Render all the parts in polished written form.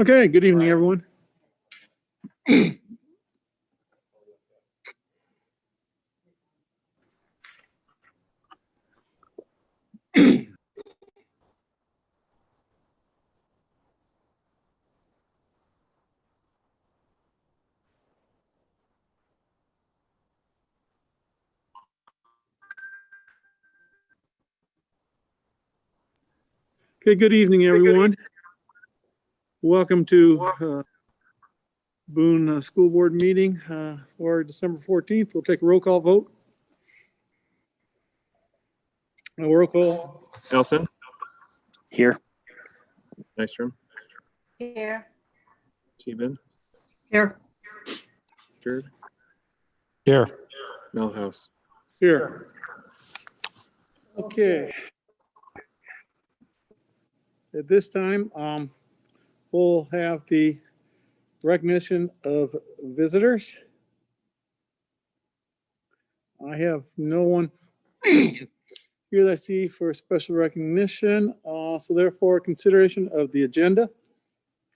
Okay, good evening, everyone. Okay, good evening, everyone. Welcome to Boone School Board meeting for December 14th. We'll take a roll call vote. A roll call. Elson, Here. Nystrom, Here. Teben, Here. Jared, Here. Melhouse. Here. Okay. At this time, we'll have the recognition of visitors. I have no one here that I see for special recognition. So therefore, consideration of the agenda.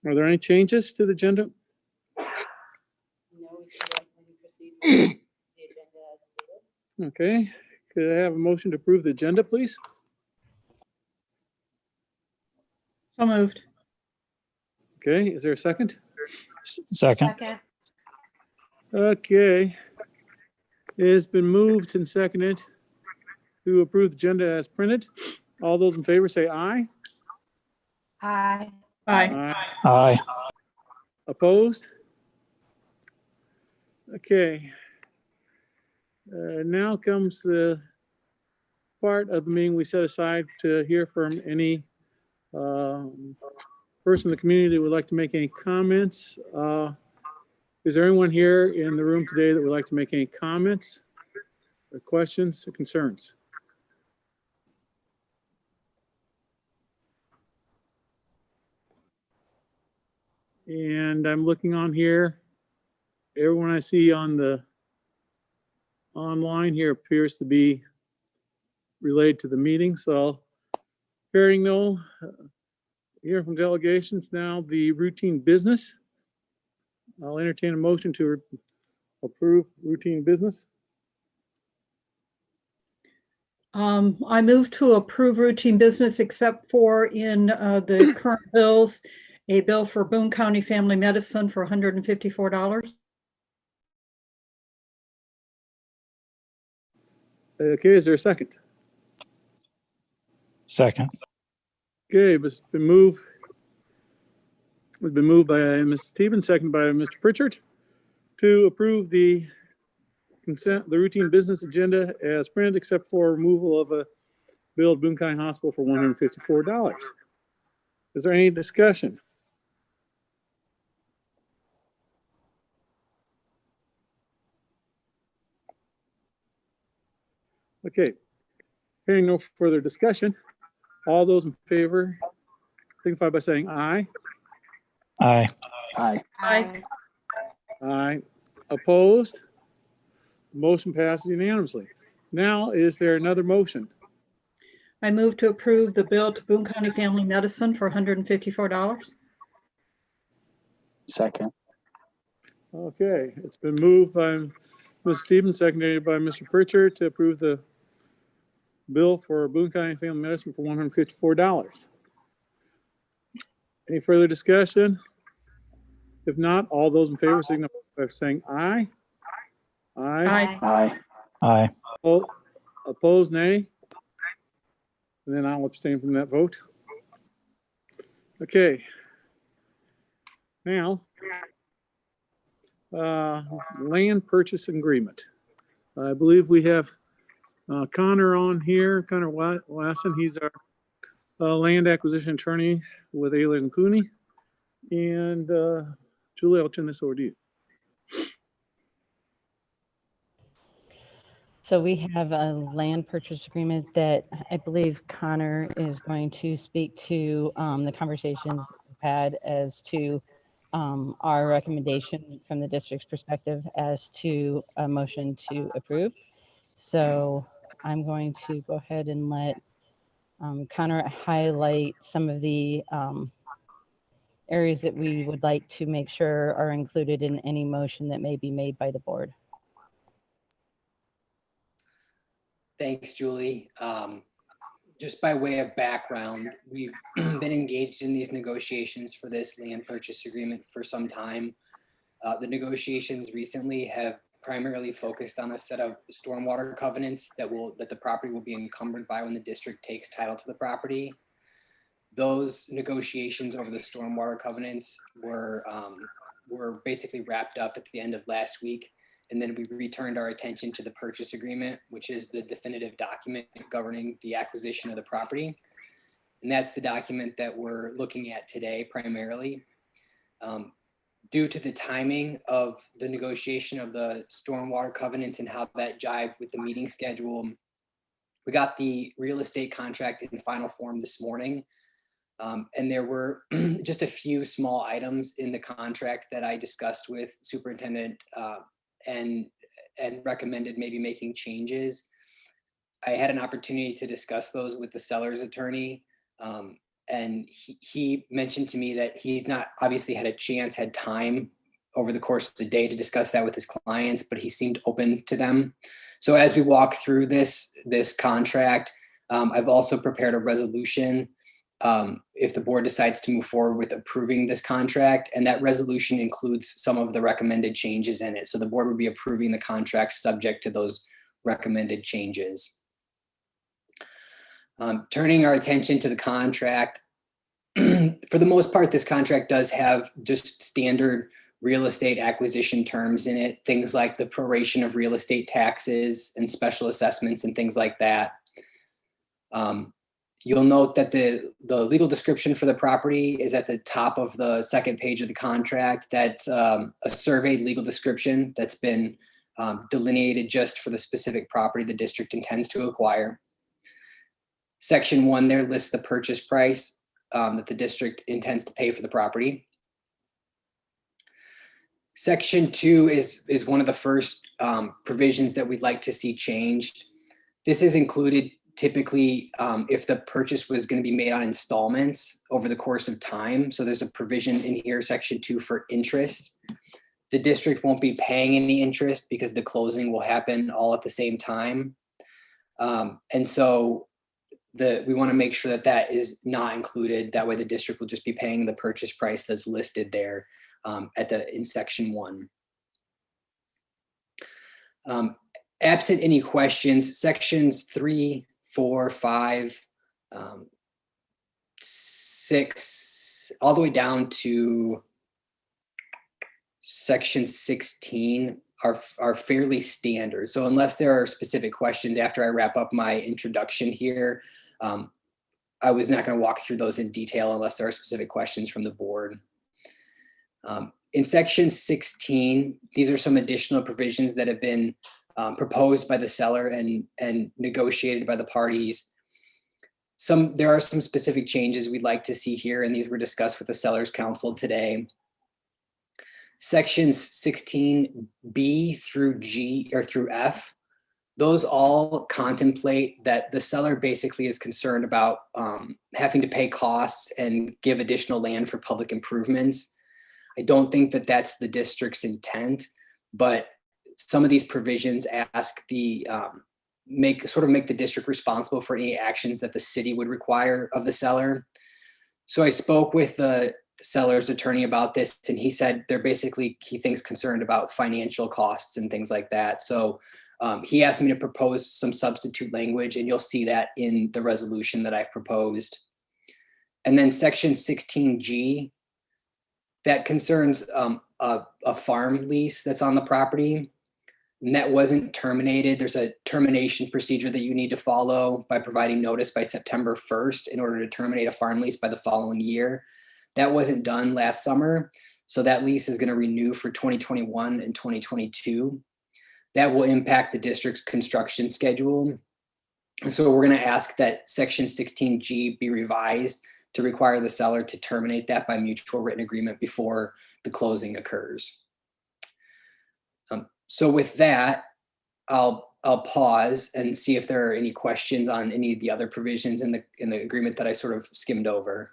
Are there any changes to the agenda? No, we can definitely proceed with the agenda as stated. Okay, could I have a motion to approve the agenda, please? So moved. Okay, is there a second? Second. Okay. It has been moved and seconded to approve the agenda as printed. All those in favor say aye. Aye. Aye. Opposed? Okay. Now comes the part of the meeting we set aside to hear from any person in the community that would like to make any comments. Is there anyone here in the room today that would like to make any comments or questions or concerns? And I'm looking on here. Everyone I see on the online here appears to be related to the meeting. So hearing no, hearing from delegations, now the routine business. I'll entertain a motion to approve routine business. I move to approve routine business except for in the current bills, a bill for Boone County Family Medicine for $154. Okay, is there a second? Second. Okay, it's been moved. It's been moved by Mr. Stevens, seconded by Mr. Pritchard to approve the routine business agenda as printed, except for removal of a bill at Boone County Hospital for $154. Is there any discussion? Okay, hearing no further discussion, all those in favor signify by saying aye. Aye. Aye. Aye. Opposed? Motion passes unanimously. Now, is there another motion? I move to approve the bill to Boone County Family Medicine for $154. Second. Okay, it's been moved by Ms. Stevens, seconded by Mr. Pritchard to approve the bill for Boone County Family Medicine for $154. Any further discussion? If not, all those in favor signify by saying aye. Aye. Aye. Aye. Opposed, nay. And then I'll abstain from that vote. Okay. Now, land purchase agreement. I believe we have Connor on here, Connor Lassen. He's our land acquisition attorney with Ayler and Cooney. And Julie, I'll turn this over to you. So we have a land purchase agreement that I believe Connor is going to speak to the conversations we've had as to our recommendation from the district's perspective as to a motion to approve. So I'm going to go ahead and let Connor highlight some of the areas that we would like to make sure are included in any motion that may be made by the board. Thanks, Julie. Just by way of background, we've been engaged in these negotiations for this land purchase agreement for some time. The negotiations recently have primarily focused on a set of stormwater covenants that the property will be encumbered by when the district takes title to the property. Those negotiations over the stormwater covenants were basically wrapped up at the end of last week. And then we returned our attention to the purchase agreement, which is the definitive document governing the acquisition of the property. And that's the document that we're looking at today primarily. Due to the timing of the negotiation of the stormwater covenants and how that jived with the meeting schedule, we got the real estate contract in final form this morning. And there were just a few small items in the contract that I discussed with Superintendent and recommended maybe making changes. I had an opportunity to discuss those with the seller's attorney. And he mentioned to me that he's not obviously had time over the course of the day to discuss that with his clients, but he seemed open to them. So as we walk through this contract, I've also prepared a resolution if the board decides to move forward with approving this contract, and that resolution includes some of the recommended changes in it. So the board would be approving the contract subject to those recommended changes. Turning our attention to the contract, for the most part, this contract does have just standard real estate acquisition terms in it, things like the proration of real estate taxes and special assessments and things like that. You'll note that the legal description for the property is at the top of the second page of the contract. That's a surveyed legal description that's been delineated just for the specific property the district intends to acquire. Section 1 there lists the purchase price that the district intends to pay for the property. Section 2 is one of the first provisions that we'd like to see changed. This is included typically if the purchase was going to be made on installments over the course of time. So there's a provision in here, Section 2, for interest. The district won't be paying any interest because the closing will happen all at the same time. And so we want to make sure that that is not included. That way the district will just be paying the purchase price that's listed there in Section 1. Absent any questions, Sections 3, 4, 5, 6, all the way down to Section 16 are fairly standard. So unless there are specific questions after I wrap up my introduction here, I was not going to walk through those in detail unless there are specific questions from the board. In Section 16, these are some additional provisions that have been proposed by the seller and negotiated by the parties. There are some specific changes we'd like to see here, and these were discussed with the seller's counsel today. Sections 16B through G or through F, those all contemplate that the seller basically is concerned about having to pay costs and give additional land for public improvements. I don't think that that's the district's intent, but some of these provisions ask make the district responsible for any actions that the city would require of the seller. So I spoke with the seller's attorney about this, and he said he thinks concerned about financial costs and things like that. So he asked me to propose some substitute language, and you'll see that in the resolution that I've proposed. And then Section 16G, that concerns a farm lease that's on the property, and that wasn't terminated. There's a termination procedure that you need to follow by providing notice by September 1st in order to terminate a farm lease by the following year. That wasn't done last summer, so that lease is going to renew for 2021 and 2022. That will impact the district's construction schedule. So we're going to ask that Section 16G be revised to require the seller to terminate that by mutual written agreement before the closing occurs. So with that, I'll pause and see if there are any questions on any of the other provisions in the agreement that I sort of skimmed over.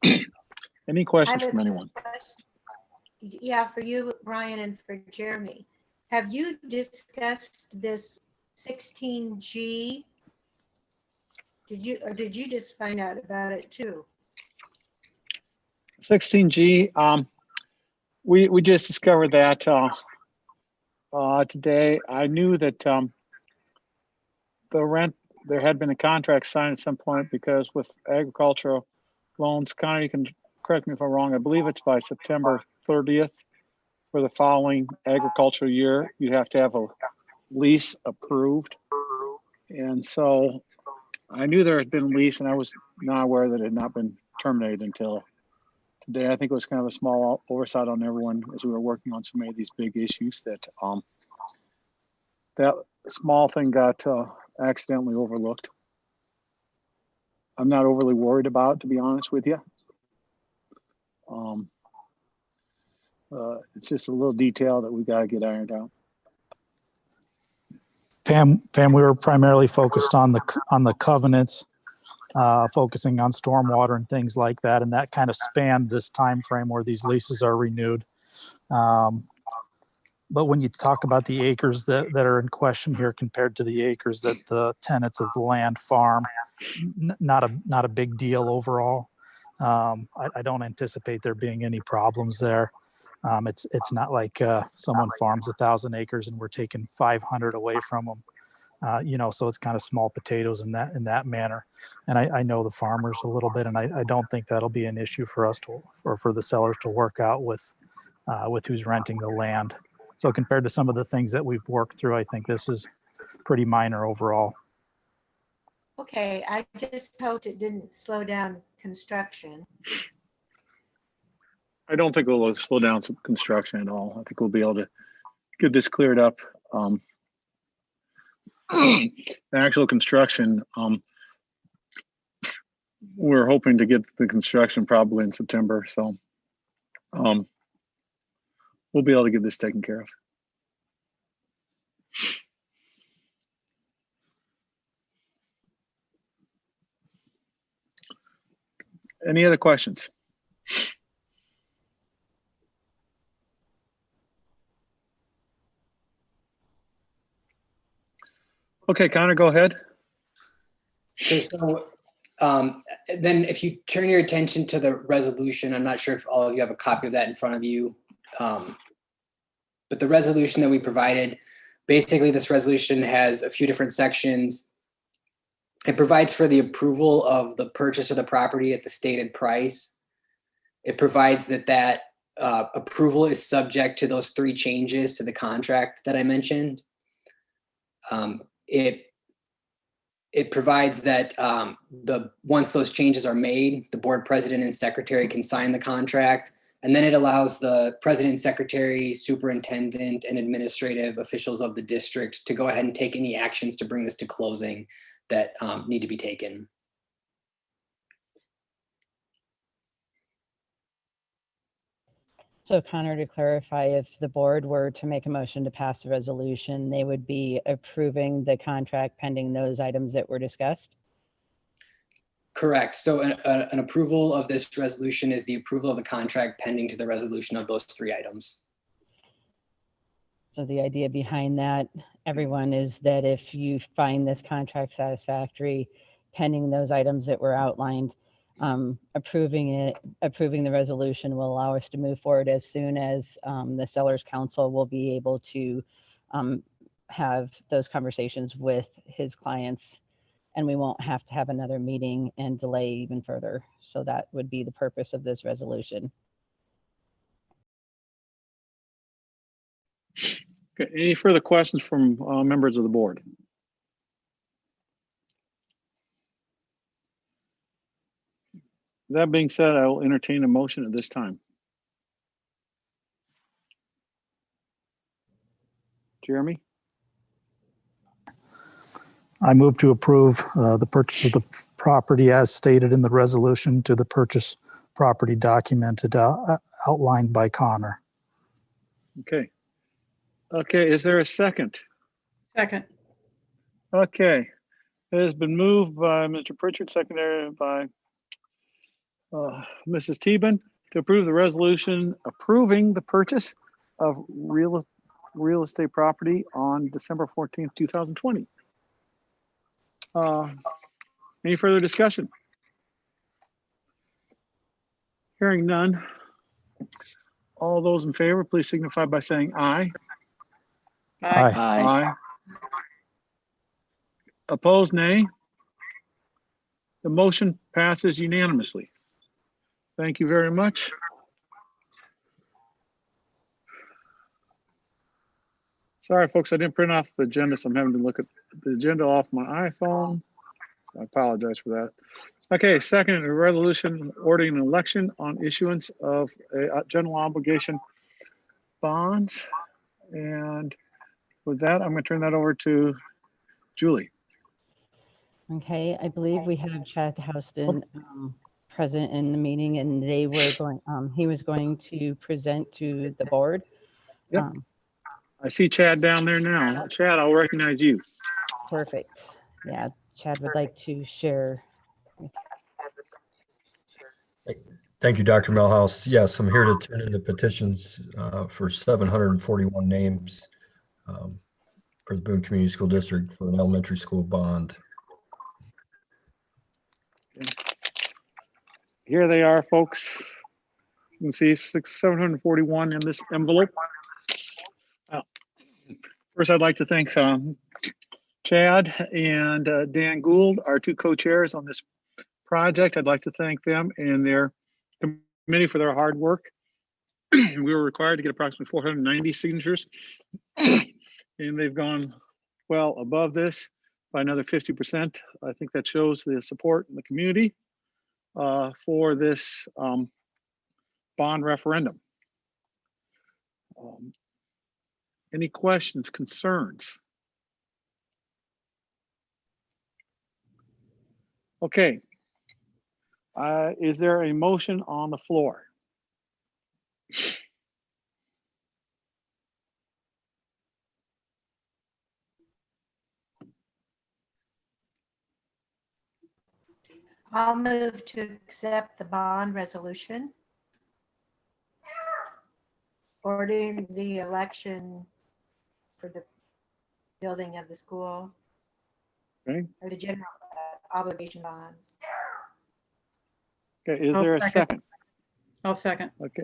Any I questions have from a anyone? question. Yeah, for you, Brian, and for Jeremy. Have you discussed this 16G? Did you just find out about it too? 16G, we just discovered that today. I knew that the rent, there had been a contract signed at some point because with agricultural loans, Connor, you can correct me if I'm wrong, I believe it's by September 30th for the following agricultural year, you have to have a lease approved. And so I knew there had been a lease and I was not aware that it had not been terminated until today. I think it was kind of a small oversight on everyone as we were working on so many of these big issues that that small thing got accidentally overlooked. I'm not overly worried about it, to be honest with you. It's just a little detail that we got to get ironed out. Pam, we were primarily focused on the covenants, focusing on stormwater and things like that, and that kind of spanned this time frame where these leases are renewed. But when you talk about the acres that are in question here compared to the acres that the tenants of the land farm, not a big deal overall. I don't anticipate there being any problems there. It's not like someone farms 1,000 acres and we're taking 500 away from them. So it's kind of small potatoes in that manner. And I know the farmers a little bit, and I don't think that'll be an issue for us or for the sellers to work out with who's renting the land. So compared to some of the things that we've worked through, I think this is pretty minor overall. Okay, I just hoped it didn't slow down construction. I don't think we'll slow down some construction at all. I think we'll be able to get this cleared up. The actual construction, we're hoping to get the construction probably in September. So we'll be able to get this taken care of. Any other questions? Okay, Connor, go ahead. So then if you turn your attention to the resolution, I'm not sure if all of you have a copy of that in front of you. But the resolution that we provided, basically this resolution has a few different sections. It provides for the approval of the purchase of the property at the stated price. It provides that approval is subject to those 3 changes to the contract that I mentioned. It provides that once those changes are made, the board president and secretary can sign the contract, and then it allows the president, secretary, superintendent, and administrative officials of the district to go ahead and take any actions to bring this to closing that need to be taken. So Connor, to clarify, if the board were to make a motion to pass the resolution, they would be approving the contract pending those items that were discussed? Correct. So an approval of this resolution is the approval of the contract pending to the resolution of those 3 items. So the idea behind that, everyone, is that if you find this contract satisfactory, pending those items that were outlined, approving the resolution will allow us to move forward as soon as the seller's counsel will be able to have those conversations with his clients, and we won't have to have another meeting and delay even further. So that would be the purpose of this resolution. Okay, any further questions from members of the board? That being said, I will entertain a motion at this time. Jeremy? I move to approve the purchase of the property as stated in the resolution to the purchase property documented outlined by Connor. Okay. Okay, is there a second? Second. Okay, it has been moved by Mr. Pritchard, secondary by Mrs. Teben to approve the resolution approving the purchase of real estate property on December 14th, 2020. Any further discussion? Hearing none. All those in favor, please signify by saying aye. Aye. Aye. Opposed, nay. The motion passes unanimously. Thank you very much. Sorry, folks, I didn't print off the agenda, so I'm having to look at the agenda off my iPhone. I apologize for that. Okay, second, a resolution ordering an election on issuance of a general obligation bonds. And with that, I'm going to turn that over to Julie. Okay, I believe we have Chad Houston present in the meeting, and they were going. He was going to present to the board. Yep. I see Chad down there now. Chad, I'll recognize you. Perfect. Yeah, Chad would like to share. Thank you, Dr. Melhouse. Yes, I'm here to turn in the petitions for 741 names for the Boone Community School District for an elementary school bond. Here they are, folks. You can see 741 in this envelope. First, I'd like to thank Chad and Dan Gould, our two co-chairs on this project. I'd like to thank them and their committee for their hard work. We were required to get approximately 490 signatures, and they've gone well above this by another 50%. I think that shows the support in the community for this bond referendum. Any questions, concerns? Okay. Is there a motion on the floor? I'll move to accept the bond resolution ordering the election for the building of the school. Okay. Or the general obligation bonds. Okay, is there a second? I'll second. Okay.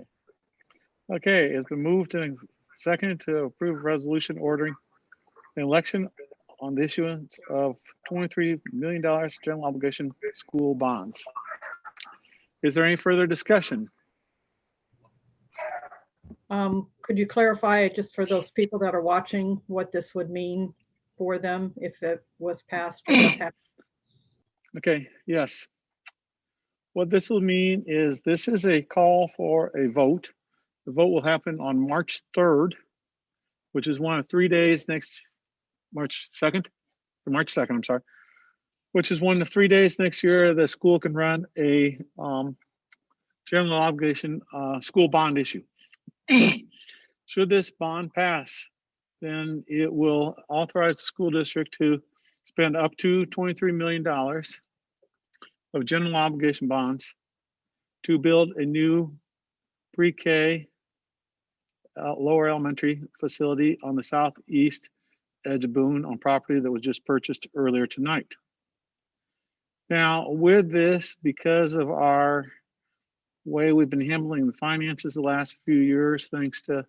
Okay, it's been moved and seconded to approve resolution ordering an election on the issuance of $23 million general obligation school bonds. Is there any further discussion? Could you clarify, just for those people that are watching, what this would mean for them if it was passed or what's happening? Okay, yes. What this will mean is this is a call for a vote. The vote will happen on March 3rd, which is one of 3 days next March 2nd, or March 2nd, I'm sorry, which is one of 3 days next year the school can run a general obligation school bond issue. Should this bond pass, then it will authorize the school district to spend up to $23 million of general obligation bonds to build a new pre-K lower elementary facility on the southeast edge of Boone on property that was just purchased earlier tonight. Now, with this, because of our way we've been handling the finances the last few years, thanks to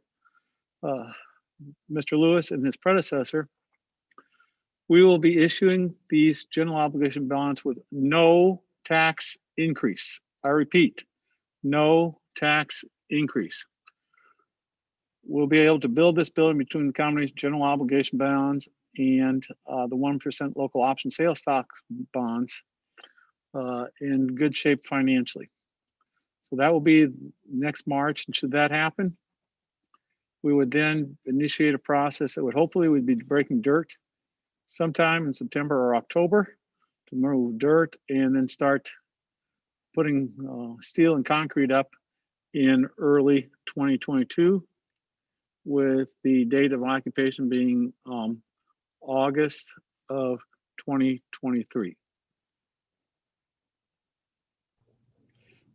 Mr. Lewis and his predecessor, we will be issuing these general obligation bonds with no tax increase. I repeat, no tax increase. We'll be able to build this building between the combination general obligation bonds and the 1% local option sales stock bonds in good shape financially. So that will be next March. And should that happen, we would then initiate a process that would hopefully we'd be breaking dirt sometime in September or October to remove dirt and then start putting steel and concrete up in early 2022 with the date of occupation being August of 2023.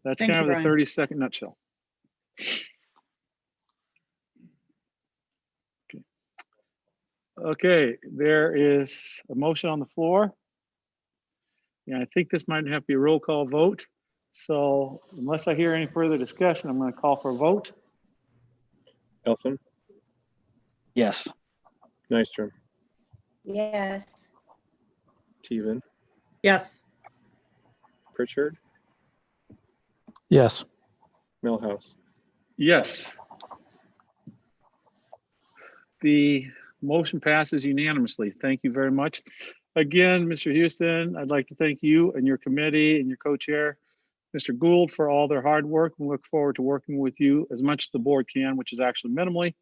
That's Thank kind you, of the Brian. 30-second nutshell. Okay, there is a motion on the floor. Yeah, I think this might have to be a roll call vote. So unless I hear any further discussion, I'm going to call for a vote. Eltham, Yes. Nystrom, Yes. Teven, Yes. Pritchard, Yes. Millhouse. Yes. The motion passes unanimously. Thank you very much. Again, Mr. Houston, I'd like to thank you and your committee and your co-chair, Mr. Gould, for all their hard work, and look forward to working with you as much as the board can, which is actually minimally,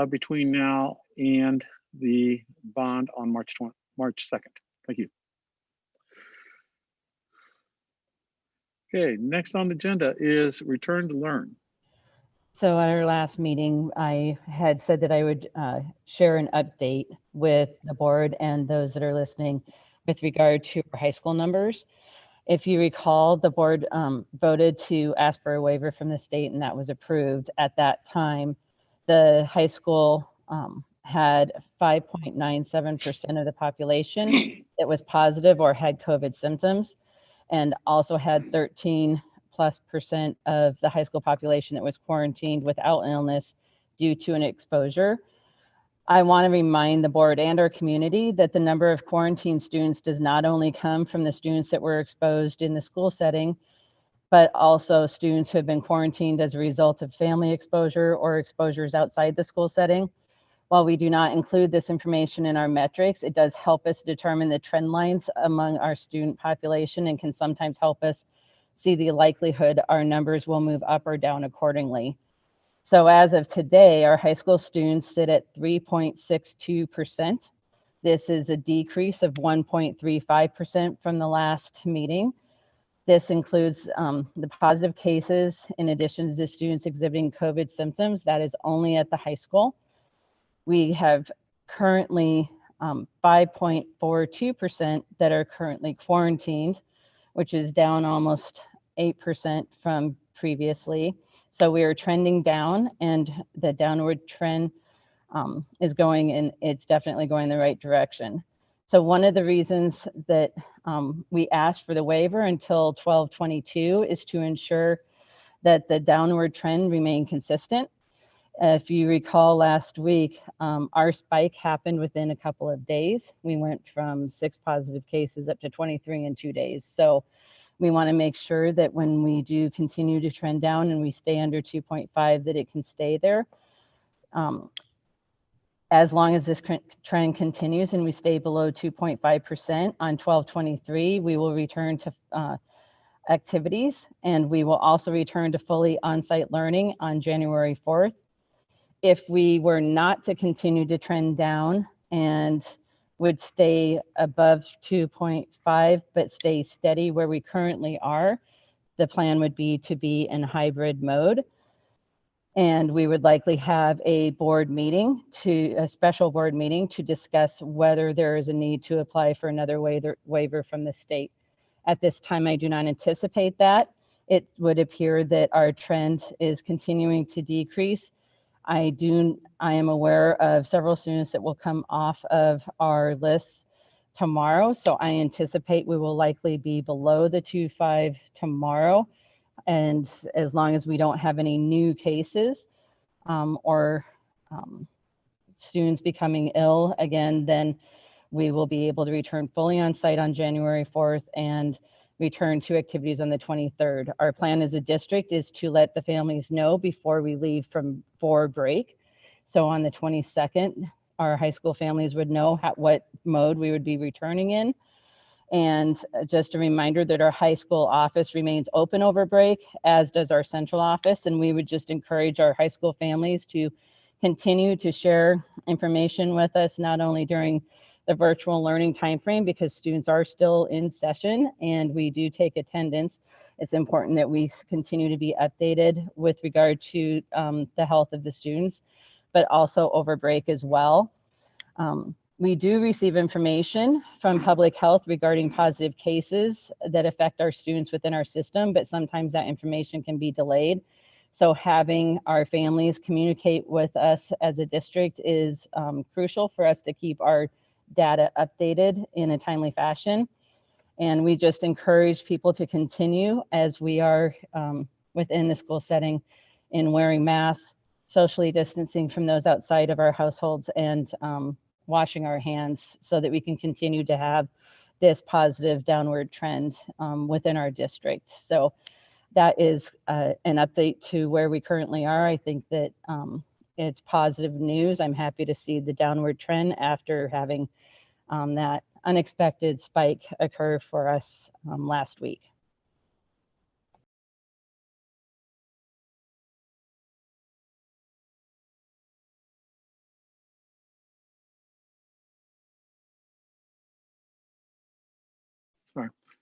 between now and the bond on March 2nd. Thank you. Okay, next on the agenda is return to learn. So at our last meeting, I had said that I would share an update with the board and those that are listening with regard to our high school numbers. If you recall, the board voted to ask for a waiver from the state, and that was approved. At that time, the high school had 5.97% of the population that was positive or had COVID symptoms, and also had 13+ percent of the high school population that was quarantined without illness due to an exposure. I want to remind the board and our community that the number of quarantine students does not only come from the students that were exposed in the school setting, but also students who have been quarantined as a result of family exposure or exposures outside the school setting. While we do not include this information in our metrics, it does help us determine the trend lines among our student population and can sometimes help us see the likelihood our numbers will move up or down accordingly. So as of today, our high school students sit at 3.62%. This is a decrease of 1.35% from the last meeting. This includes the positive cases in addition to the students exhibiting COVID symptoms. That is only at the high school. We have currently 5.42% that are currently quarantined, which is down almost 8% from previously. So we are trending down, and the downward trend is going in, it's definitely going in the right direction. So one of the reasons that we asked for the waiver until 12/22 is to ensure that the downward trend remain consistent. If you recall last week, our spike happened within a couple of days. We went from 6 positive cases up to 23 in 2 days. So we want to make sure that when we do continue to trend down and we stay under 2.5, that it can stay there. As long as this trend continues and we stay below 2.5% on 12/23, we will return to activities, and we will also return to fully on-site learning on January 4th. If we were not to continue to trend down and would stay above 2.5 but stay steady where we currently are, the plan would be to be in hybrid mode. And we would likely have a board meeting, a special board meeting, to discuss whether there is a need to apply for another waiver from the state. At this time, I do not anticipate that. It would appear that our trend is continuing to decrease. I am aware of several students that will come off of our lists tomorrow, so I anticipate we will likely be below the 2.5 tomorrow. And as long as we don't have any new cases or students becoming ill again, then we will be able to return fully on site on January 4th and return to activities on the 23rd. Our plan as a district is to let the families know before we leave for break. So on the 22nd, our high school families would know what mode we would be returning in. And just a reminder that our high school office remains open over break, as does our central office. And we would just encourage our high school families to continue to share information with us, not only during the virtual learning timeframe, because students are still in session and we do take attendance. It's important that we continue to be updated with regard to the health of the students, but also over break as well. We do receive information from public health regarding positive cases that affect our students within our system, but sometimes that information can be delayed. So having our families communicate with us as a district is crucial for us to keep our data updated in a timely fashion. And we just encourage people to continue as we are within the school setting in wearing masks, socially distancing from those outside of our households, and washing our hands so that we can continue to have this positive downward trend within our district. So that is an update to where we currently are. I think that it's positive news. I'm happy to see the downward trend after having that unexpected spike occur for us last week.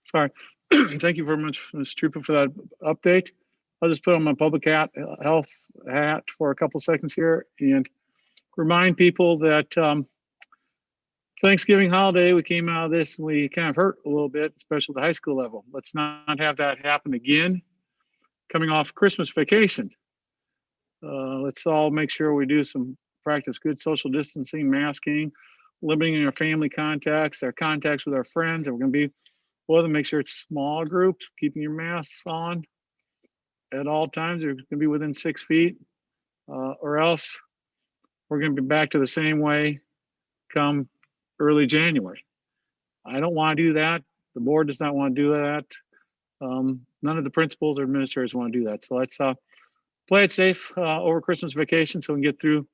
Sorry. Thank you very much, Ms. Trooper, for that update. I'll just put on my public health hat for a couple seconds here and remind people that Thanksgiving holiday, we came out of this and we kind of hurt a little bit, especially the high school level. Let's not have that happen again. Coming off Christmas vacation, let's all make sure we do some practice good social distancing, masking, limiting our family contacts, our contacts with our friends. And we're going to be with them. Make sure it's small groups, keeping your masks on at all times. You're going to be within 6 feet, or else we're going to be back to the same way come early January. I don't want to do that. The board does not want to do that. None of the principals or administrators want to do that. So let's play it safe over Christmas vacation so we can get through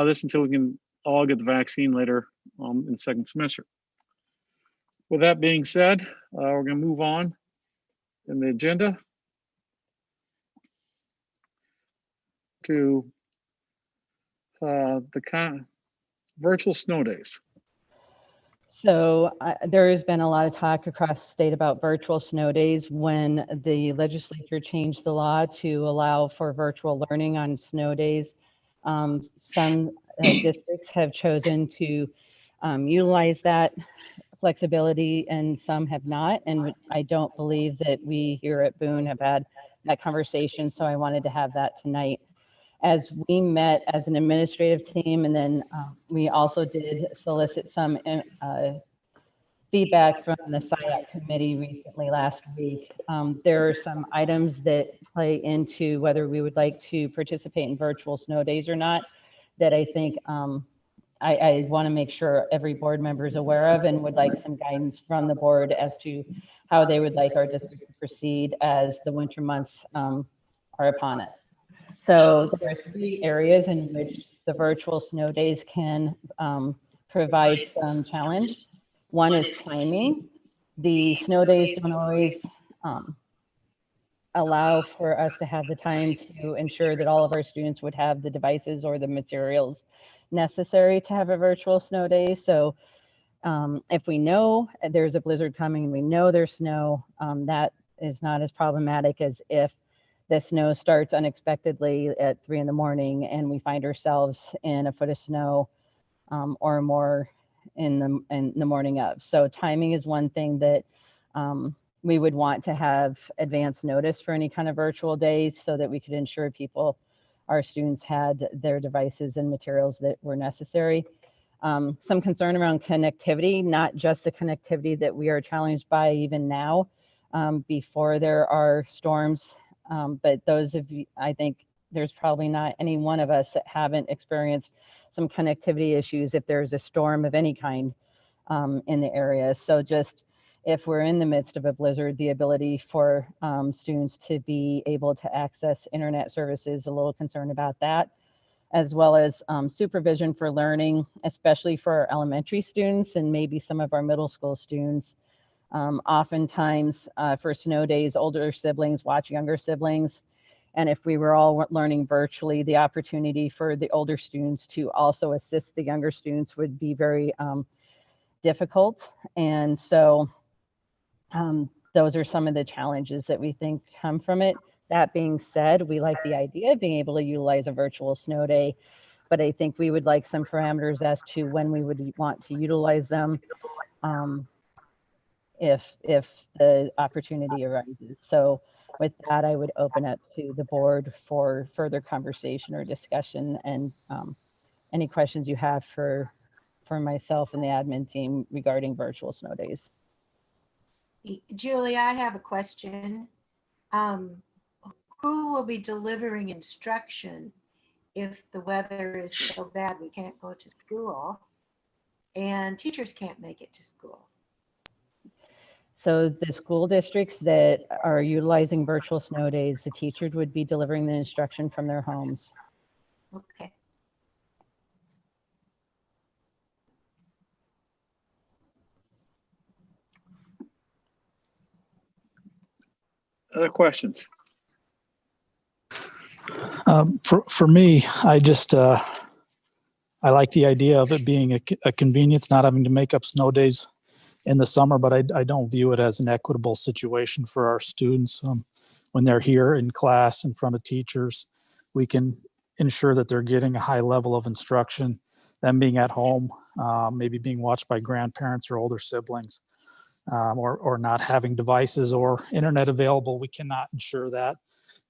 this until we can all get the vaccine later in the second semester. With that being said, we're going to move on in the agenda to the virtual snow days. So there has been a lot of talk across the state about virtual snow days. When the legislature changed the law to allow for virtual learning on snow days, some districts have chosen to utilize that flexibility and some have not. And I don't believe that we here at Boone have had that conversation. So I wanted to have that tonight. As we met as an administrative team, and then we also did solicit some feedback from the SIAC committee recently last week. There are some items that play into whether we would like to participate in virtual snow days or not that I think I want to make sure every board member is aware of and would like some guidance from the board as to how they would like our district to proceed as the winter months are upon us. So there are 3 areas in which the virtual snow days can provide some challenge. One is timing. The snow days don't always allow for us to have the time to ensure that all of our students would have the devices or the materials necessary to have a virtual snow day. So if we know there's a blizzard coming and we know there's snow, that is not as problematic as if the snow starts unexpectedly at 3 in the morning and we find ourselves in a foot of snow or more in the morning of. So timing is one thing that we would want to have advance notice for any kind of virtual days so that we could ensure our students had their devices and materials that were necessary. Some concern around connectivity, not just the connectivity that we are challenged by even now before there are storms, but those of you, I think there's probably not any one of us that haven't experienced some connectivity issues if there's a storm of any kind in the area. So just if we're in the midst of a blizzard, the ability for students to be able to access internet services, a little concerned about that, as well as supervision for learning, especially for our elementary students and maybe some of our middle school students. Oftentimes for snow days, older siblings watch younger siblings. And if we were all learning virtually, the opportunity for the older students to also assist the younger students would be very difficult. And so those are some of the challenges that we think come from it. That being said, we like the idea of being able to utilize a virtual snow day but I think we would like some parameters as to when we would want to utilize them, if the opportunity arises. So with that, I would open up to the board for further conversation or discussion, and any questions you have for myself and the admin team regarding virtual snow days. Julie, I have a question. Who will be delivering instruction if the weather is so bad we can't go to school and teachers can't make it to school? So the school districts that are utilizing virtual snow days, the teachers would be delivering the instruction from their homes. Okay. Other questions? For me, I just, I like the idea of it being a convenience, not having to make up snow days in the summer, but I don't view it as an equitable situation for our students. When they're here in class in front of teachers, we can ensure that they're getting a high level of instruction, them being at home, maybe being watched by grandparents or older siblings, or not having devices or internet available. We cannot ensure that.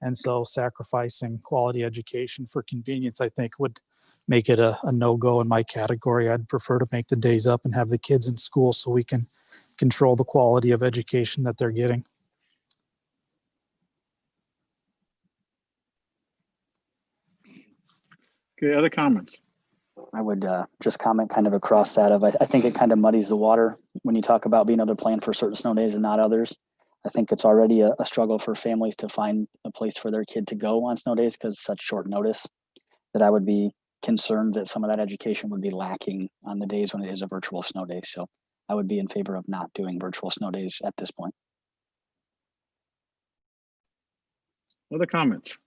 And so sacrificing quality education for convenience, I think, would make it a no-go in my category. I'd prefer to make the days up and have the kids in school so we can control the quality of education that they're getting. Okay, other comments? I would just comment kind of across that of, I think it kind of muddies the water when you talk about being able to plan for certain snow days and not others. I think it's already a struggle for families to find a place for their kid to go on snow days because such short notice, that I would be concerned that some of that education would be lacking on the days when it is a virtual snow day. So I would be in favor of not doing virtual snow days at this point. Other comments?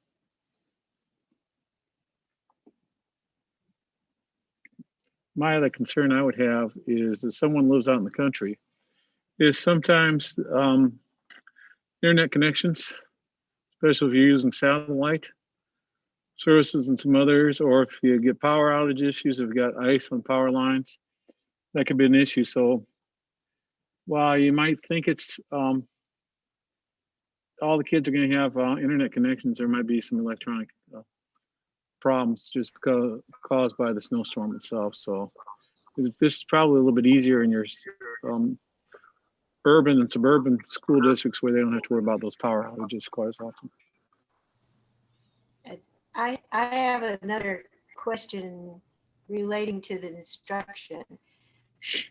My other concern I would have is, if someone lives out in the country, is sometimes internet connections, especially if you're using satellite services and some others, or if you get power outage issues, if you've got ice on power lines, that could be an issue. So while you might think it's all the kids are going to have internet connections, there might be some electronic problems just because caused by the snowstorm itself. So this is probably a little bit easier in your urban and suburban school districts where they don't have to worry about those power outages quite as often. I have another question relating to the instruction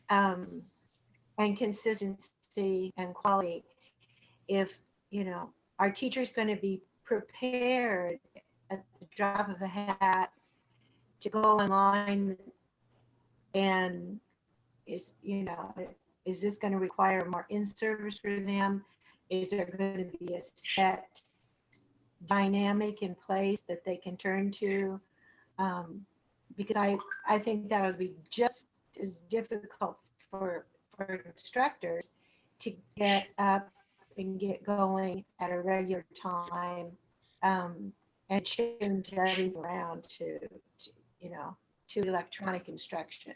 and consistency and quality. If, are teachers going to be prepared at the drop of a hat to go online, and is this going to require more in-service for them? Is there going to be a set dynamic in place that they can turn to? Because I think that would be just as difficult for instructors to get up and get going at a regular time, and change everything around to electronic instruction.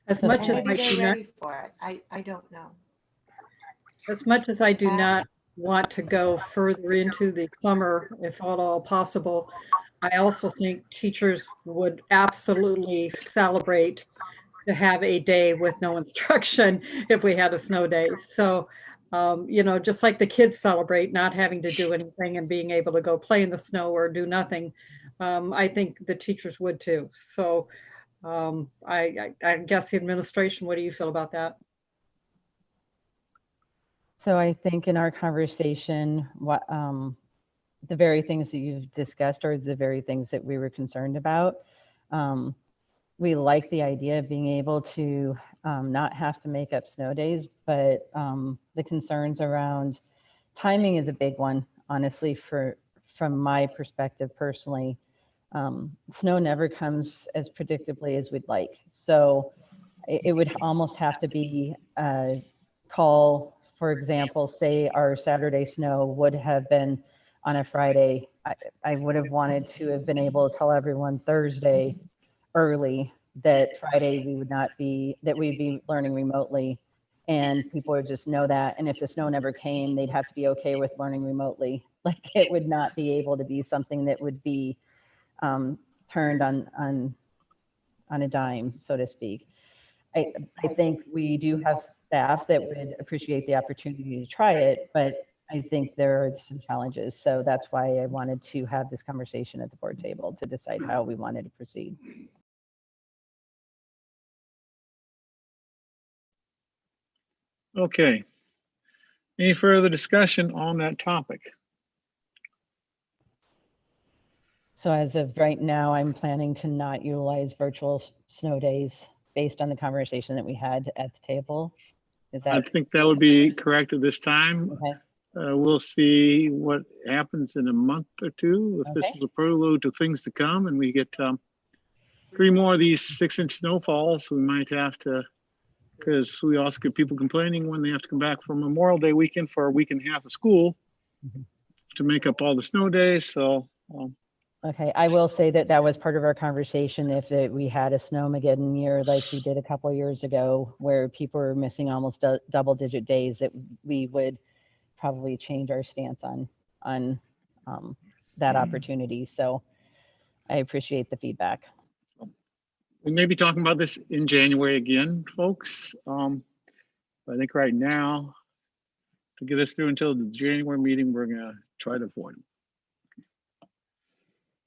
As much as Maybe I they're do not, ready for it. I don't know. as much as I do not want to go further into the summer, if at all possible, I also think teachers would absolutely celebrate to have a day with no instruction if we had a snow day. So, just like the kids celebrate not having to do anything and being able to go play in the snow or do nothing, I think the teachers would too. So I guess the administration, what do you feel about that? So I think in our conversation, what the very things that you've discussed are the very things that we were concerned about. We like the idea of being able to not have to make up snow days, but the concerns around timing is a big one, honestly, from my perspective personally. Snow never comes as predictably as we'd like. So it would almost have to be a call, for example, say our Saturday snow would have been on a Friday. I would have wanted to have been able to tell everyone Thursday early that Friday we'd be learning remotely, and people would just know that. And if the snow never came, they'd have to be okay with learning remotely. Like, it would not be able to be something that would be turned on a dime, so to speak. I think we do have staff that would appreciate the opportunity to try it, but I think there are some challenges. So that's why I wanted to have this conversation at the board table to decide how we wanted to proceed. Okay. Any further discussion on that topic? So as of right now, I'm planning to not utilize virtual snow days based on the conversation that we had at the table. Is I that think that would be correct at this time. okay? We'll see what happens in a month or two. If this Okay. is a prelude to things to come and we get 3 more of these 6-inch snowfalls, we might have to, because we also get people complaining when they have to come back from Memorial Day weekend for a week and a half of school Mhm. to make up all the snow days. So Okay, I will say that that was part of our conversation. If we had a snowmageddon year like we did a couple of years ago, where people were missing almost double-digit days, that we would probably change our stance on that opportunity. So I appreciate the feedback. we may be talking about this in January again, folks. I think right now, to get us through until the January meeting, we're going to try to avoid them.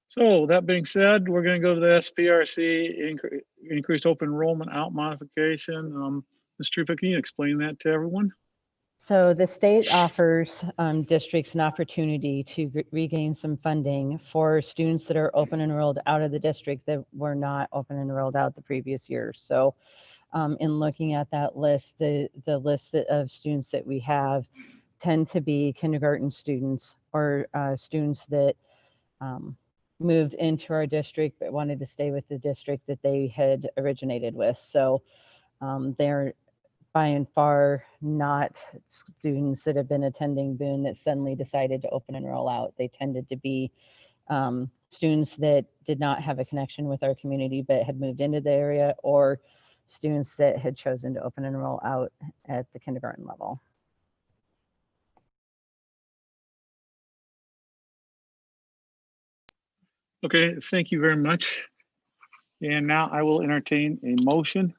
So that being said, we're going to go to the SPRC increased open enrollment out modification. Ms. Trupa, can you explain that to everyone? So the state offers districts an opportunity to regain some funding for students that are open enrolled out of the district that were not open enrolled out the previous year. So in looking at that list, the list of students that we have tend to be kindergarten students or students that moved into our district but wanted to stay with the district that they had originated with. So they're by and far not students that have been attending Boone that suddenly decided to open and roll out. They tended to be students that did not have a connection with our community but had moved into the area, or students that had chosen to open and roll out at the kindergarten level. Okay, thank you very much. And now I will entertain a motion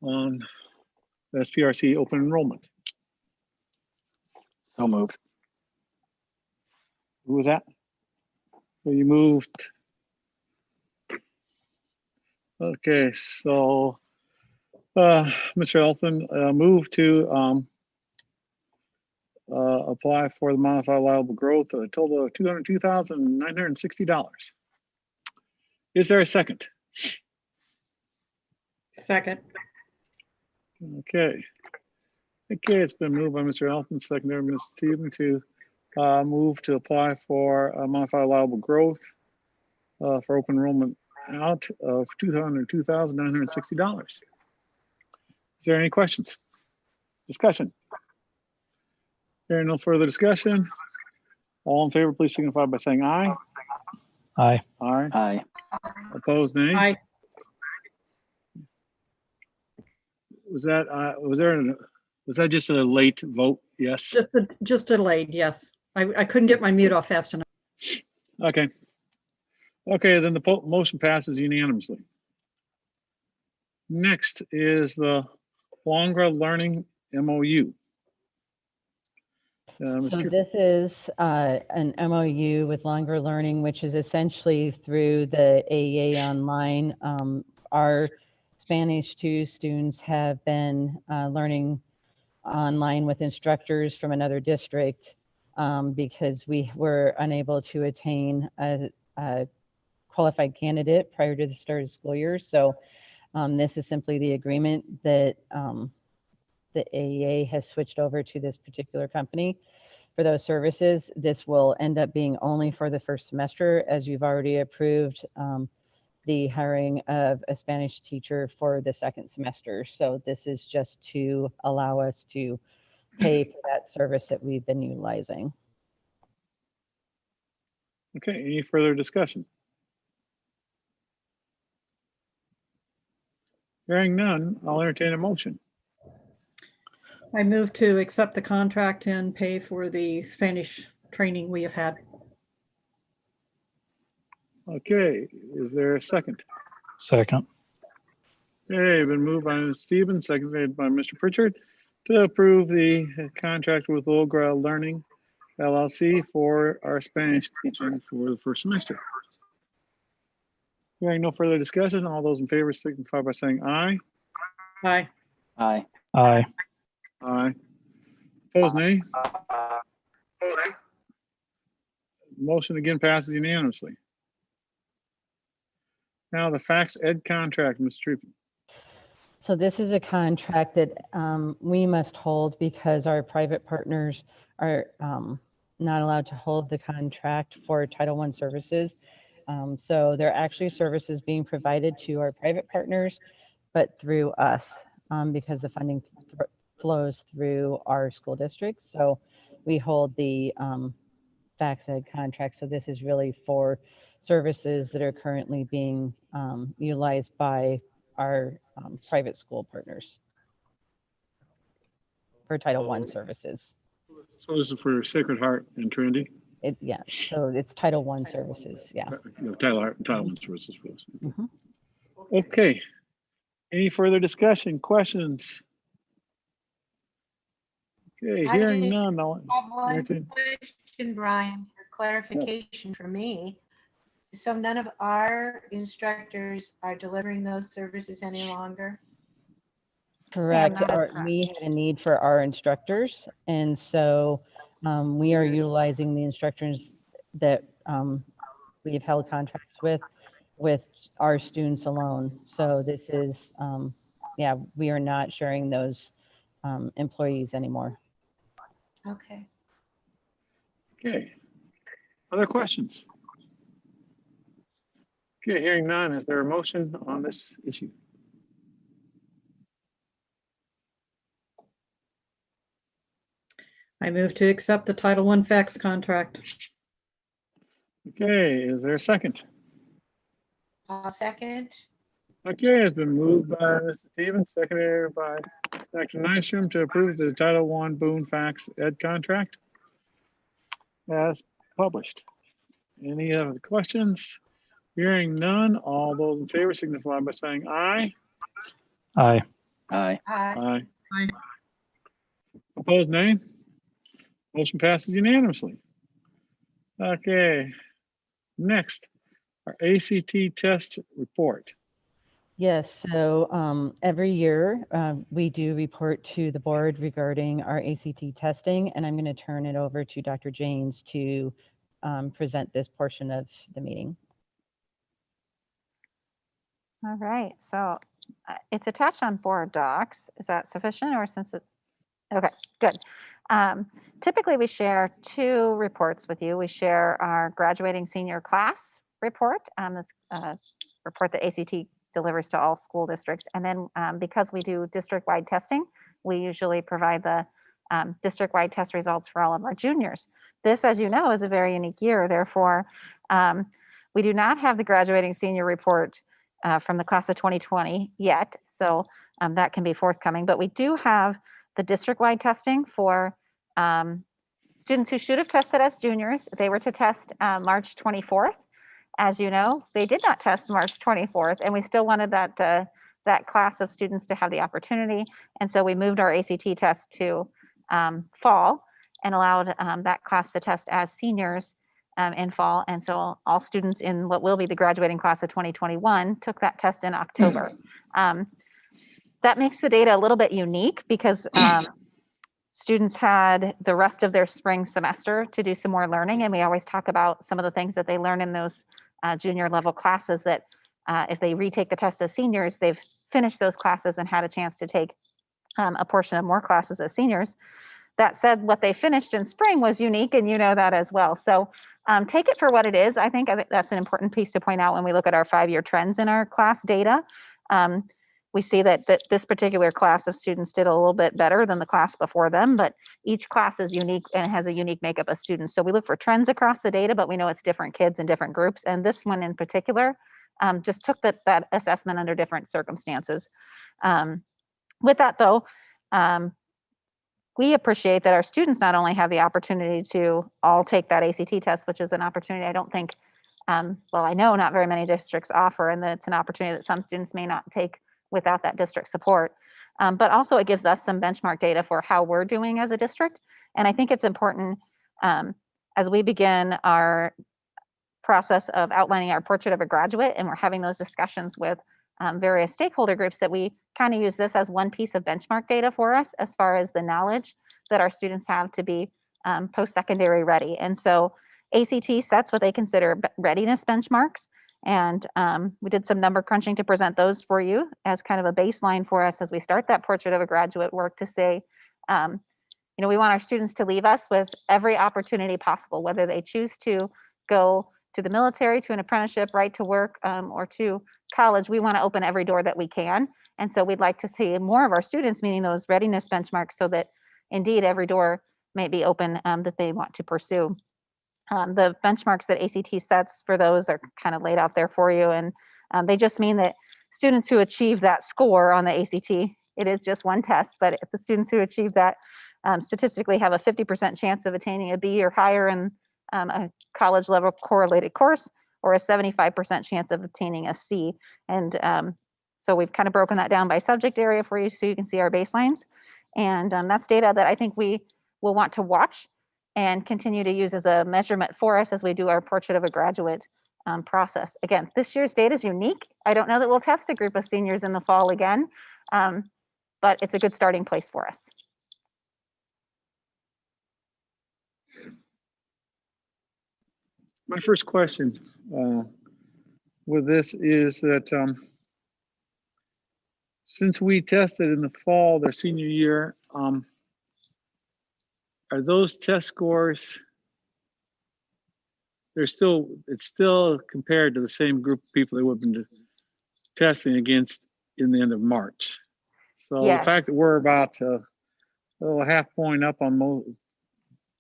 on the SPRC open enrollment. So moved. Who was that? So you moved. Okay, so Mr. Elfin moved to apply for the modified allowable growth of a total of $202,960. Is there a second? Second. Okay. Okay, it's been moved by Mr. Elfin, secondary by Ms. Stephen to move to apply for a modified allowable growth for open enrollment out of $202,960. Is there any questions? Discussion? Hearing no further discussion. All in favor, please signify by saying aye. Aye. Aye. Aye. Opposed, nay. Aye. Was that just a late vote? Yes. Just delayed, yes. I couldn't get my mute off fast enough. Okay. Okay, then the motion passes unanimously. Next is the longer learning MOU. So this is an MOU with Longer Learning, which is essentially through the AEA Online. Our Spanish 2 students have been learning online with instructors from another district because we were unable to attain a qualified candidate prior to the start of the school year. So this is simply the agreement that the AEA has switched over to this particular company for those services. This will end up being only for the first semester, as you've already approved the hiring of a Spanish teacher for the second semester. So this is just to allow us to pay for that service that we've been utilizing. Okay, any further discussion? Hearing none, I'll entertain a motion. I move to accept the contract and pay for the Spanish training we have had. Okay, is there a second? Second. Okay, been moved by Ms. Stevens, seconded by Mr. Pritchard to approve the contract with Logra Learning LLC for our Spanish teaching for the first semester. Hearing no further discussion, all those in favor signify by saying aye. Aye. Aye. Aye. Aye. Opposed, nay? Motion again passes unanimously. Now the fax ed contract, Ms. Trippin. So this is a contract that we must hold because our private partners are not allowed to hold the contract for Title I services. So there are actually services being provided to our private partners, but through us because the funding flows through our school district. So we hold the fax ed contract. So this is really for services that are currently being utilized by our private school partners for Title I services. So this is for Sacred Heart and Trinity. Yeah, so it's Title I services, yeah. Title I services for us. Mhm. Okay. Any further discussion, questions? Okay, I hearing just none. I'll have one entertain- question, Brian, for clarification for me. So none of our instructors are delivering those services any longer? Correct. that is correct. We had a need for our instructors, and so we are utilizing the instructors that we've held contracts with our students alone. So this is, yeah, we are not sharing those employees anymore. Okay. Okay. Other questions? Okay, hearing none. Is there a motion on this issue? I move to accept the Title I fax contract. Okay, is there a second? I'll second. Okay, it's been moved by Mr. Stevens, seconded by Dr. Nystrom to approve the Title I Boone Fax Ed contract as published. Any other questions? Hearing none, all those in favor signify by saying aye. Aye. Aye. Aye. Aye. Opposed, nay? Motion passes unanimously. Okay, next, our ACT test report. Yes, so every year we do report to the board regarding our ACT testing, and I'm going to turn it over to Dr. Janes to present this portion of the meeting. All right, so it's attached on board docs. Is that sufficient or since it? Okay, good. Typically we share two reports with you. We share our graduating senior class report. That's a report that ACT delivers to all school districts. And then because we do district-wide testing, we usually provide the district-wide test results for all of our juniors. This, as you know, is a very unique year. Therefore, we do not have the graduating senior report from the class of 2020 yet. So that can be forthcoming. But we do have the district-wide testing for students who should have tested as juniors. They were to test March 24th. As you know, they did not test March 24th, and we still wanted that class of students to have the opportunity. And so we moved our ACT test to fall and allowed that class to test as seniors in fall. And so all students in what will be the graduating class of 2021 took that test in October. That makes the data a little bit unique because students had the rest of their spring semester to do some more learning. And we always talk about some of the things that they learn in those junior level classes that if they retake the test as seniors, they've finished those classes and had a chance to take a portion of more classes as seniors. That said, what they finished in spring was unique, and you know that as well. So take it for what it is. I think that's an important piece to point out when we look at our 5-year trends in our class data. we see that this particular class of students did a little bit better than the class before them, but each class is unique and has a unique makeup of students. So we look for trends across the data, but we know it's different kids in different groups. And this one in particular just took that assessment under different circumstances. With that though, we appreciate that our students not only have the opportunity to all take that ACT test, which is an opportunity I don't think, well, I know not very many districts offer, and that it's an opportunity that some students may not take without that district support. But also it gives us some benchmark data for how we're doing as a district. And I think it's important as we begin our process of outlining our portrait of a graduate, and we're having those discussions with various stakeholder groups, that we kind of use this as one piece of benchmark data for us as far as the knowledge that our students have to be post-secondary ready. And so ACT sets what they consider readiness benchmarks. And we did some number crunching to present those for you as kind of a baseline for us as we start that portrait of a graduate work to say, you know, we want our students to leave us with every opportunity possible, whether they choose to go to the military, to an apprenticeship, right to work, or to college. We want to open every door that we can. And so we'd like to see more of our students meeting those readiness benchmarks so that indeed every door may be open that they want to pursue. The benchmarks that ACT sets for those are kind of laid out there for you. And they just mean that students who achieve that score on the ACT, it is just one test, but if the students who achieve that statistically have a 50% chance of attaining a B or higher in a college level correlated course, or a 75% chance of obtaining a C. And so we've kind of broken that down by subject area for you so you can see our baselines. And that's data that I think we will want to watch and continue to use as a measurement for us as we do our portrait of a graduate process. Again, this year's data is unique. I don't know that we'll test a group of seniors in the fall again, but it's a good starting place for us. My first question with this is that since we tested in the fall, their senior year, are those test scores, it's still compared to the same group of people they would have been testing against in the end of March. So Yes. The fact that we're about a half point up on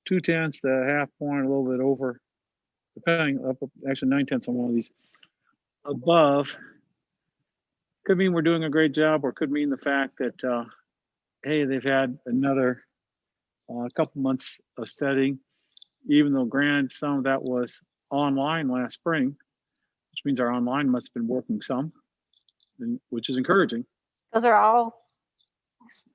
2/10 to a half point, a little bit over, depending, up actually 9/10 on one of these above, could mean we're doing a great job, or could mean the fact that hey, they've had another couple months of studying, even though granted some of that was online last spring, which means our online must have been working some, which is encouraging. Those are all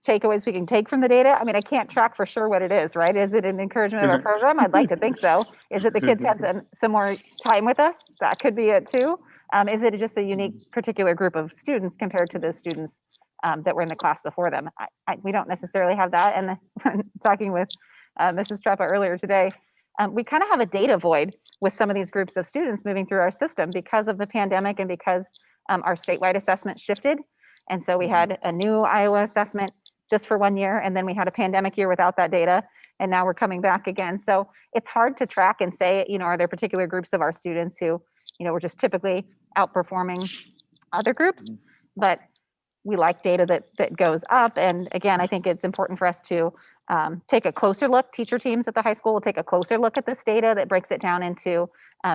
takeaways we can take from the data. I mean, I can't track for sure what it is, right? Is it an encouragement of our program? I'd like to think so. Is it the kids had some more time with us? That could be it too. Is it just a unique particular group of students compared to the students that were in the class before them? We don't necessarily have that. And talking with Mrs. Treppa earlier today, we kind of have a data void with some of these groups of students moving through our system because of the pandemic and because our statewide assessment shifted. And so we had a new Iowa assessment just for 1 year, and then we had a pandemic year without that data, and now we're coming back again. So it's hard to track and say, you know, are there particular groups of our students who, you know, were just typically outperforming other groups? But we like data that goes up. And again, I think it's important for us to take a closer look. Teacher teams at the high school will take a closer look at this data that breaks it down into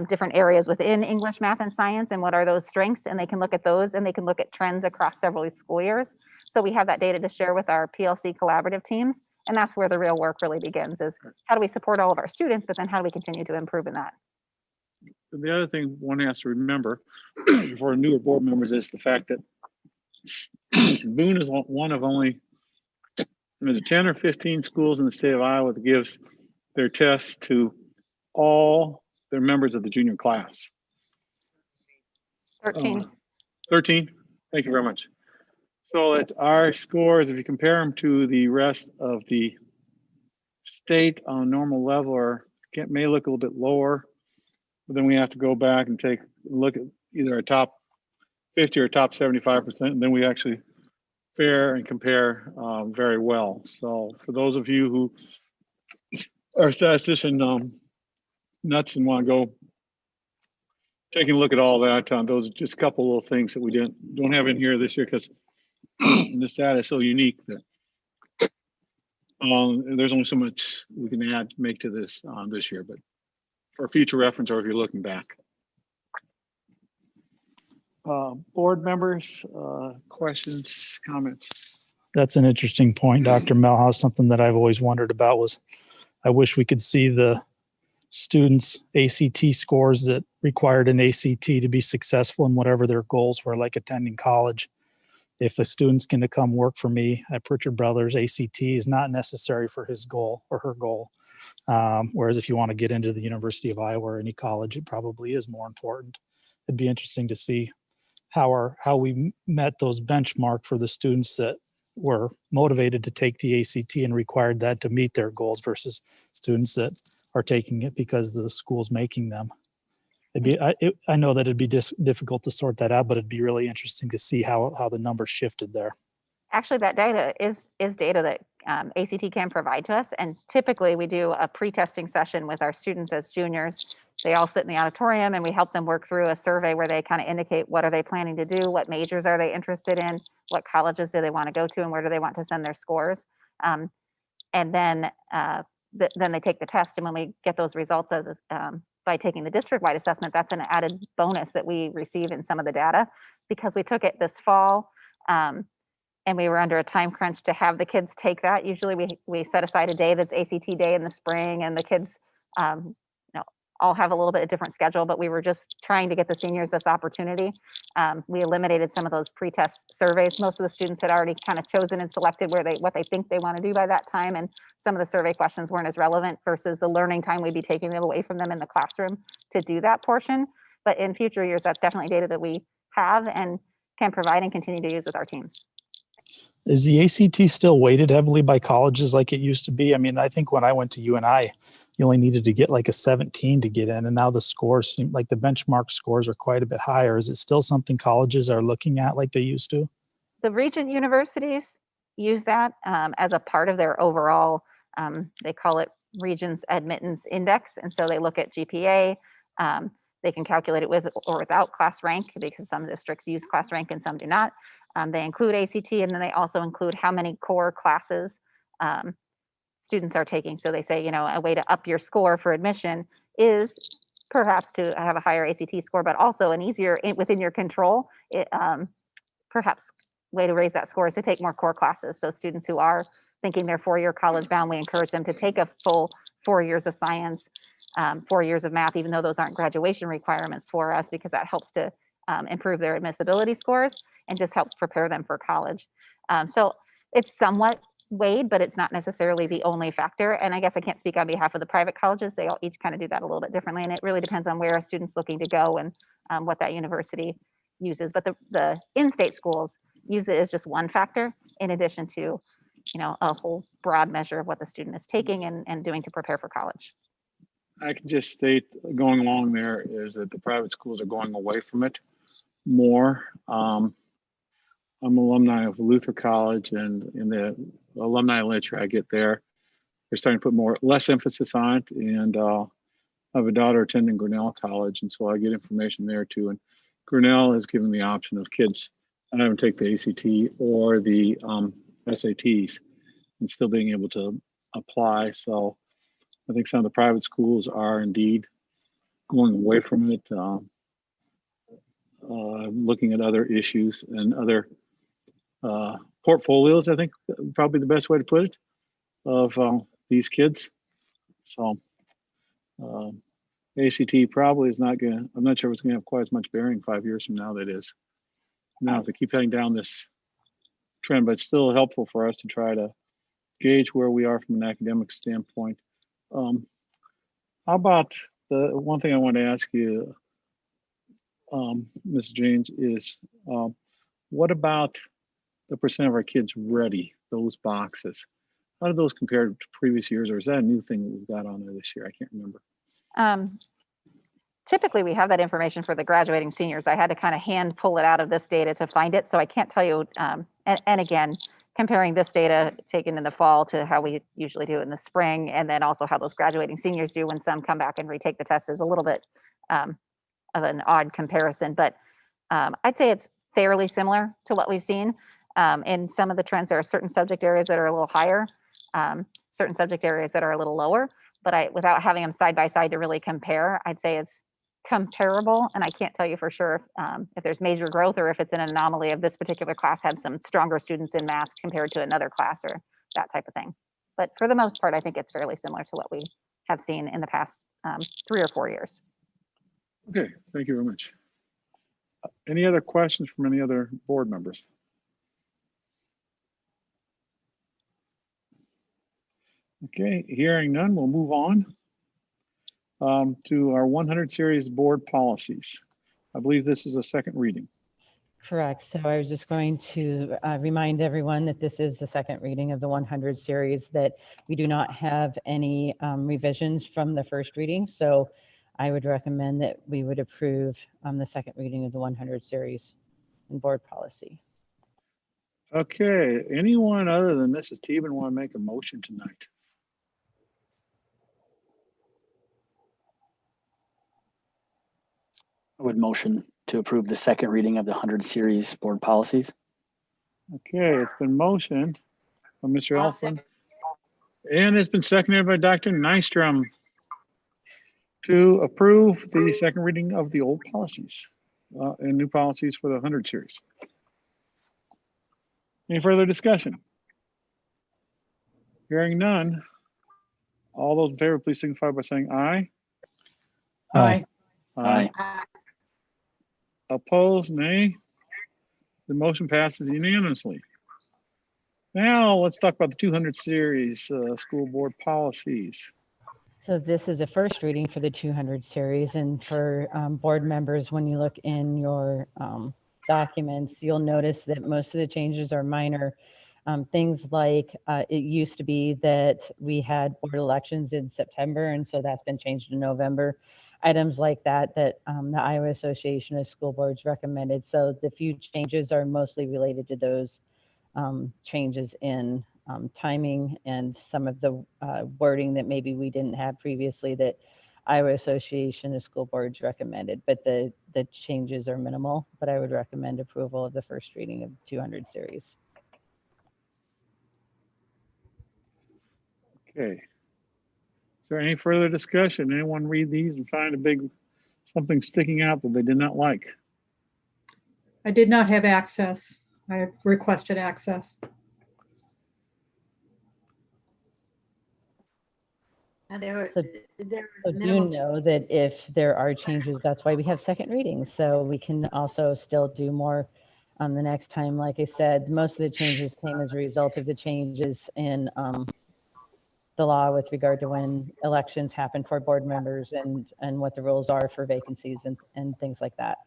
different areas within English, math, and science, and what are those strengths, and they can look at those, and they can look at trends across several school years. So we have that data to share with our PLC collaborative teams, and that's where the real work really begins, is how do we support all of our students, but then how do we continue to improve in that? The other thing one has to remember for newer board members is the fact that Boone is one of only 10 or 15 schools in the state of Iowa that gives their tests to all their members of the junior class. 13. 13. Thank you very much. So that our scores, if you compare them to the rest of the state on a normal level, may look a little bit lower, but then we have to go back and look at either a top 50 or top 75%, and then we actually fare and compare very well. So for those of you who are statistician nuts and want to go taking a look at all that, those are just a couple little things that we don't have in here this year because this data is so unique that there's only so much we can add, make to this this year, but for future reference or if you're looking back. Board members, questions, comments? That's an interesting point, Dr. Melhouse. Something that I've always wondered about was I wish we could see the students' ACT scores that required an ACT to be successful in whatever their goals were, like attending college. If a student's going to come work for me at Pritchard Brothers, ACT is not necessary for his goal or her goal. Whereas if you want to get into the University of Iowa or any college, it probably is more important. It'd be interesting to see how we met those benchmark for the students that were motivated to take the ACT and required that to meet their goals versus students that are taking it because the school's making them. I know that it'd be difficult to sort that out, but it'd be really interesting to see how the numbers shifted there. Actually, that data is data that ACT can provide to us. And typically we do a pre-testing session with our students as juniors. They all sit in the auditorium and we help them work through a survey where they kind of indicate what are they planning to do, what majors are they interested in, what colleges do they want to go to, and where do they want to send their scores. And then they take the test. And when we get those results by taking the district-wide assessment, that's an added bonus that we receive in some of the data because we took it this fall. And we were under a time crunch to have the kids take that. Usually we set aside a day that's ACT day in the spring, and the kids all have a little bit of different schedule, but we were just trying to get the seniors this opportunity. We eliminated some of those pre-test surveys. Most of the students had already kind of chosen and selected what they think they want to do by that time, and some of the survey questions weren't as relevant versus the learning time we'd be taking them away from them in the classroom to do that portion. But in future years, that's definitely data that we have and can provide and continue to use with our teams. Is the ACT still weighted heavily by colleges like it used to be? I mean, I think when I went to UNI, you only needed to get like a 17 to get in, and now the scores seem like the benchmark scores are quite a bit higher. Is it still something colleges are looking at like they used to? The Regent universities use that as a part of their overall, they call it Regents Admittance Index. And so they look at GPA. They can calculate it with or without class rank because some districts use class rank and some do not. They include ACT, and then they also include how many core classes students are taking. So they say, a way to up your score for admission is perhaps to have a higher ACT score, but also an easier within your control, perhaps way to raise that score is to take more core classes. So students who are thinking they're 4-year college bound, we encourage them to take a full 4 years of science, 4 years of math, even though those aren't graduation requirements for us, because that helps to improve their admissibility scores and just helps prepare them for college. So it's somewhat weighed, but it's not necessarily the only factor. And I guess I can't speak on behalf of the private colleges. They all each kind of do that a little bit differently. And it really depends on where a student's looking to go and what that university uses. But the in-state schools use it as just one factor in addition to, a whole broad measure of what the student is taking and doing to prepare for college. I can just state going along there is that the private schools are going away from it more. I'm alumni of Luther College, and in the alumni lecture I get there, they're starting to put less emphasis on it. And I have a daughter attending Grinnell College, and so I get information there too. And Grinnell has given the option of kids not having to take the ACT or the SATs and still being able to apply. So I think some of the private schools are indeed going away from it, looking at other issues and other portfolios, I think probably the best way to put it, of these kids. So ACT probably is not going to, I'm not sure it's going to have quite as much bearing 5 years from now that is. Now, if they keep heading down this trend, but it's still helpful for us to try to gauge where we are from an academic standpoint. How about the one thing I want to ask you, Ms. James, is what about the percent of our kids ready, those boxes? How do those compare to previous years, or is that a new thing that we've got on there this year? I can't remember. Typically, we have that information for the graduating seniors. I had to kind of hand pull it out of this data to find it, so I can't tell you. And again, comparing this data taken in the fall to how we usually do it in the spring, and then also how those graduating seniors do when some come back and retake the test is a little bit of an odd comparison. But I'd say it's fairly similar to what we've seen. In some of the trends, there are certain subject areas that are a little higher, certain subject areas that are a little lower. But without having them side by side to really compare, I'd say it's comparable. And I can't tell you for sure if there's major growth or if it's an anomaly of this particular class had some stronger students in math compared to another class or that type of thing. But for the most part, I think it's fairly similar to what we have seen in the past 3 or 4 years. Okay, thank you very much. Any other questions from any other board members? Okay, hearing none, we'll move on to our 100 series board policies. I believe this is a second reading. Correct. So I was just going to remind everyone that this is the second reading of the 100 series, that we do not have any revisions from the first reading. So I would recommend that we would approve the second reading of the 100 series in board policy. Okay, anyone other than Mrs. Teben want to make a motion tonight? I would motion to approve the second reading of the 100 series board policies. Okay, it's been motioned by Mr. I'll Elfman. And it's been seconded by Dr. Nystrom to approve the second reading of the old policies and new policies for the 100 series. Any further discussion? Hearing none. All those in favor, please signify by saying aye. Aye. Aye. Opposed, nay. The motion passes unanimously. Now let's talk about the 200 series school board policies. So this is a first reading for the 200 series, and for board members, when you look in your documents, you'll notice that most of the changes are minor. Things like it used to be that we had board elections in September, and so that's been changed to November. Items like that the Iowa Association of School Boards recommended. So the few changes are mostly related to those changes in timing and some of the wording that maybe we didn't have previously that Iowa Association of School Boards recommended. But the changes are minimal, but I would recommend approval of the first reading of 200 series. Okay. Is there any further discussion? Anyone read these and find something sticking out that they did not like? I did not have access. I have requested access. And there So was do minimal. know that if there are changes, that's why we have second readings. So we can also still do more the next time. Like I said, most of the changes came as a result of the changes in the law with regard to when elections happen for board members and what the rules are for vacancies and things like that.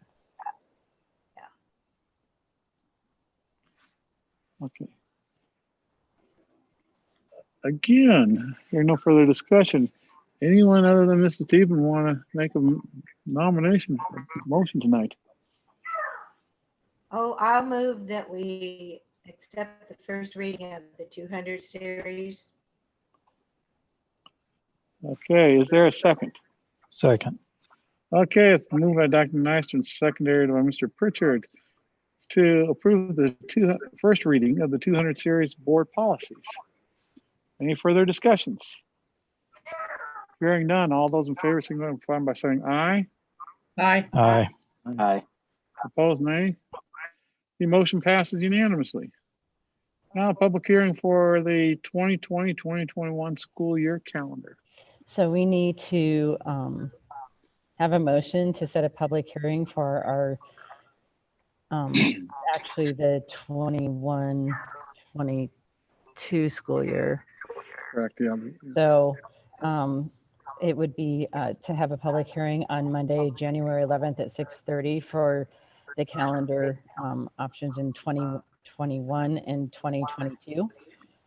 Okay. Again, there's no further discussion. Anyone other than Mrs. Teben want to make a motion tonight? Oh, I'll move that we accept the first reading of the 200 series. Okay, is there a second? Second. Okay, it's moved by Dr. Nystrom, secondary by Mr. Pritchard to approve the first reading of the 200 series board policies. Any further discussions? Hearing none, all those in favor signify by saying aye. Aye. Aye. Aye. Opposed, nay. The motion passes unanimously. Now, public hearing for the 2020-2021 school year calendar. So we need to have a motion to set a public hearing for our actually the 21-22 school year. Correct, yeah. So it would be to have a public hearing on Monday, January 11th at 6:30 for the calendar options in 2021 and 2022.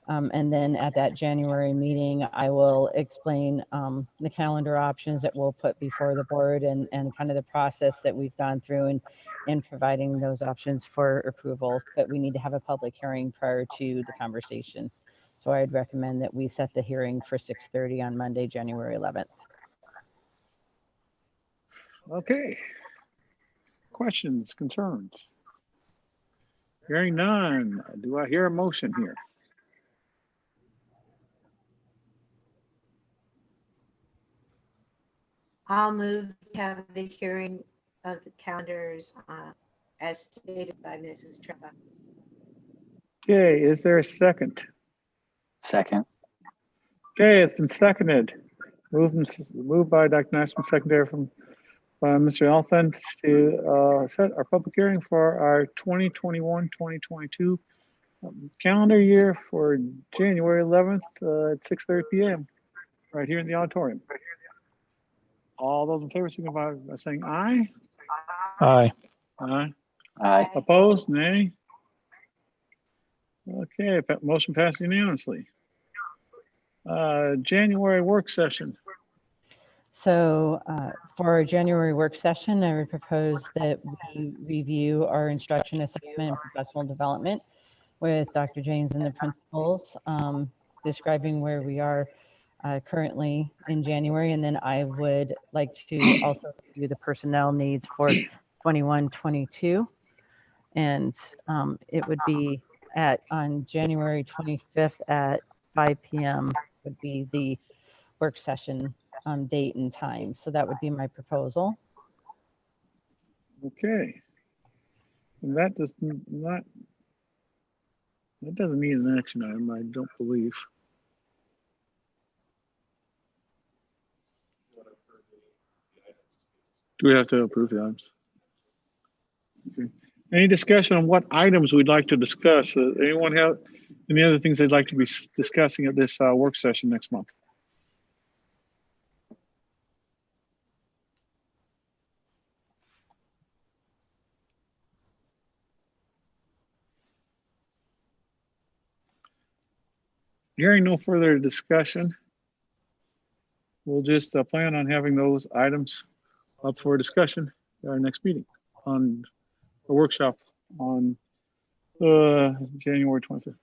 And then at that January meeting, I will explain the calendar options that we'll put before the board and kind of the process that we've gone through in providing those options for approval. But we need to have a public hearing prior to the conversation. So I'd recommend that we set the hearing for 6:30 on Monday, January 11th. Okay. Questions, concerns? Hearing none, do I hear a motion here? I'll move to have the hearing of the calendars as stated by Mrs. Treva. Okay, is there a second? Second. Okay, it's been seconded. Moved by Dr. Nassman, secondary by Mr. Elfand to set our public hearing for our 2021-2022 calendar year for January 11th at 6:30 p.m. right here in the auditorium. All those in favor signify by saying aye. Aye. Aye. Aye. Opposed? Nay. Okay, motion passed unanimously. January work session. So for our January work session, I would propose that we review our instruction assessment and professional development with Dr. James and the principals, describing where we are currently in January. And then I would like to also review the personnel needs for 21-22. And it would be on January 25th at 5 p.m. would be the work session date and time. So that would be my proposal. Okay. And that doesn't need an action item, I don't believe. Do we have to approve the items? Okay. Any discussion on what items we'd like to discuss? Anyone have any other things they'd like to be discussing at this work session next month? Hearing no further discussion, we'll just plan on having those items up for discussion at our next meeting on a workshop on January 25th.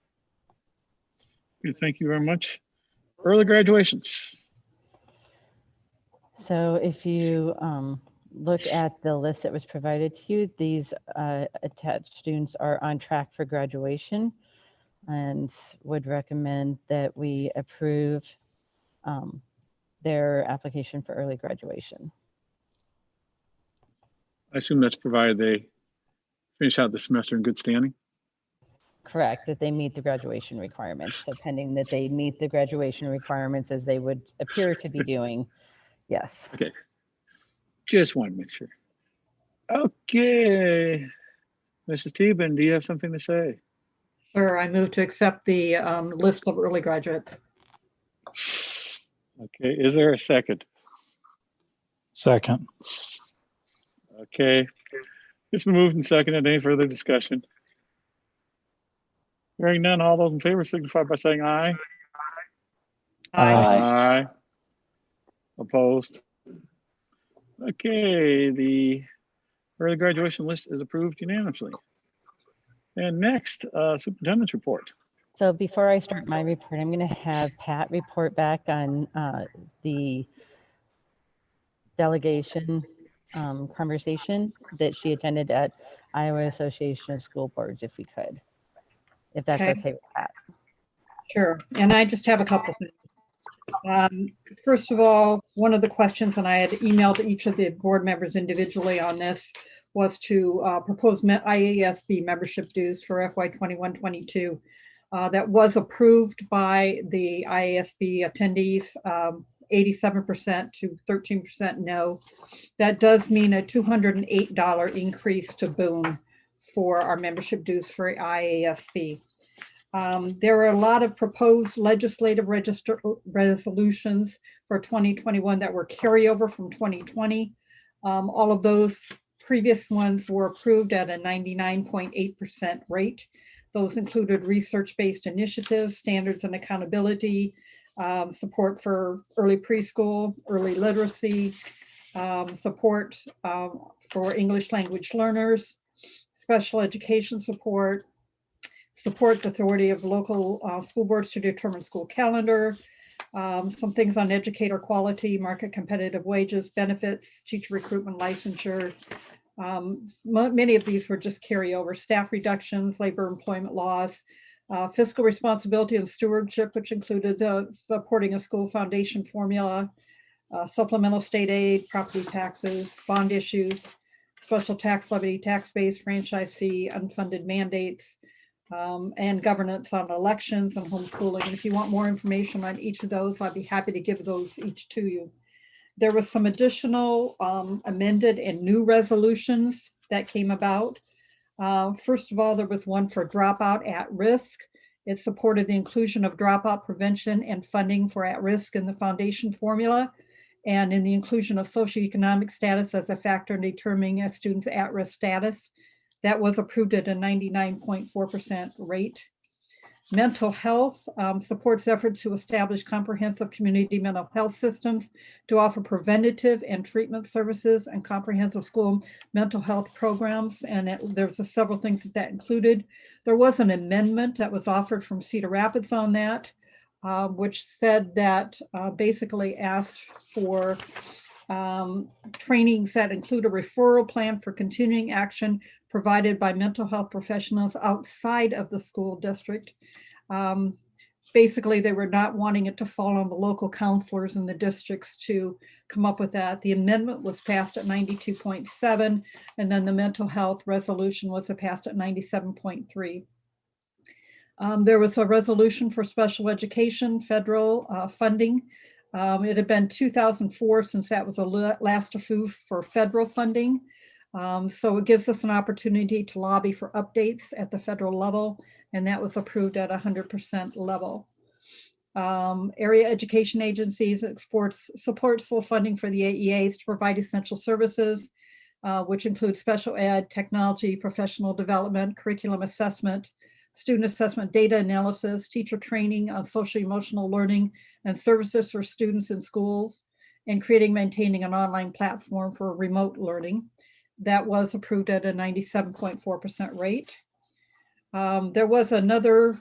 Okay, thank you very much. Early graduations. So if you look at the list that was provided to you, these attached students are on track for graduation and would recommend that we approve their application for early graduation. I assume that's provided they finish out the semester in good standing. Correct, that they meet the graduation requirements. So pending that they meet the graduation requirements as they would appear to be doing, yes. Okay, just want to make sure. Okay, Mrs. Teben, do you have something to say? Sure, I move to accept the list of early graduates. Okay, is there a second? Second. Okay, it's been moved and seconded. Any further discussion? Hearing none, all those in favor signify by saying aye. Aye. Aye. Opposed? Okay, the early graduation list is approved unanimously. And next, superintendent's report. So before I start my report, I'm going to have Pat report back on the delegation conversation that she attended at Iowa Association of School Boards, if we could, if that's okay with Pat. Sure, and I just have a couple things. First of all, one of the questions, and I had emailed each of the board members individually on this, was to propose IASB membership dues for FY 21-22. That was approved by the IASB attendees, 87% to 13% no. That does mean a $208 increase to Boone for our membership dues for IASB. There are a lot of proposed legislative resolutions for 2021 that were carryover from 2020. All of those previous ones were approved at a 99.8% rate. Those included research-based initiatives, standards and accountability, support for early preschool, early literacy, support for English language learners, special education support the authority of local school boards to determine school calendar, some things on educator quality, market competitive wages, benefits, teacher recruitment, licensure, Many of these were just carryover: staff reductions, labor employment laws, fiscal responsibility and stewardship, which included supporting a school foundation formula, supplemental state aid, property taxes, bond issues, special tax levy, tax base, franchise fee, unfunded mandates, and governance on elections and homeschooling. And if you want more information on each of those, I'd be happy to give those each to you. There was some additional amended and new resolutions that came about. First of all, there was one for dropout at risk. It supported the inclusion of dropout prevention and funding for at risk in the foundation formula, and in the inclusion of socioeconomic status as a factor in determining a student's at-risk status. That was approved at a 99.4% rate. Mental health supports efforts to establish comprehensive community mental health systems to offer preventative and treatment services and comprehensive school mental health programs. And there's several things that included. There was an amendment that was offered from Cedar Rapids on that, which said that basically asked for trainings that include a referral plan for continuing action provided by mental health professionals outside of the school district. Basically, they were not wanting it to fall on the local counselors in the districts to come up with that. The amendment was passed at 92.7, and then the mental health resolution was passed at 97.3. There was a resolution for special education federal funding. It had been 2004 since that was the last approved for federal funding. So it gives us an opportunity to lobby for updates at the federal level, and that was approved at 100% level. Area education agencies supports full funding for the AEAs to provide essential services, which include special ed, technology, professional development, curriculum assessment, student assessment data analysis, teacher training on social emotional learning, and services for students in schools, and creating, maintaining an online platform for remote learning. That was approved at a 97.4% rate. There was another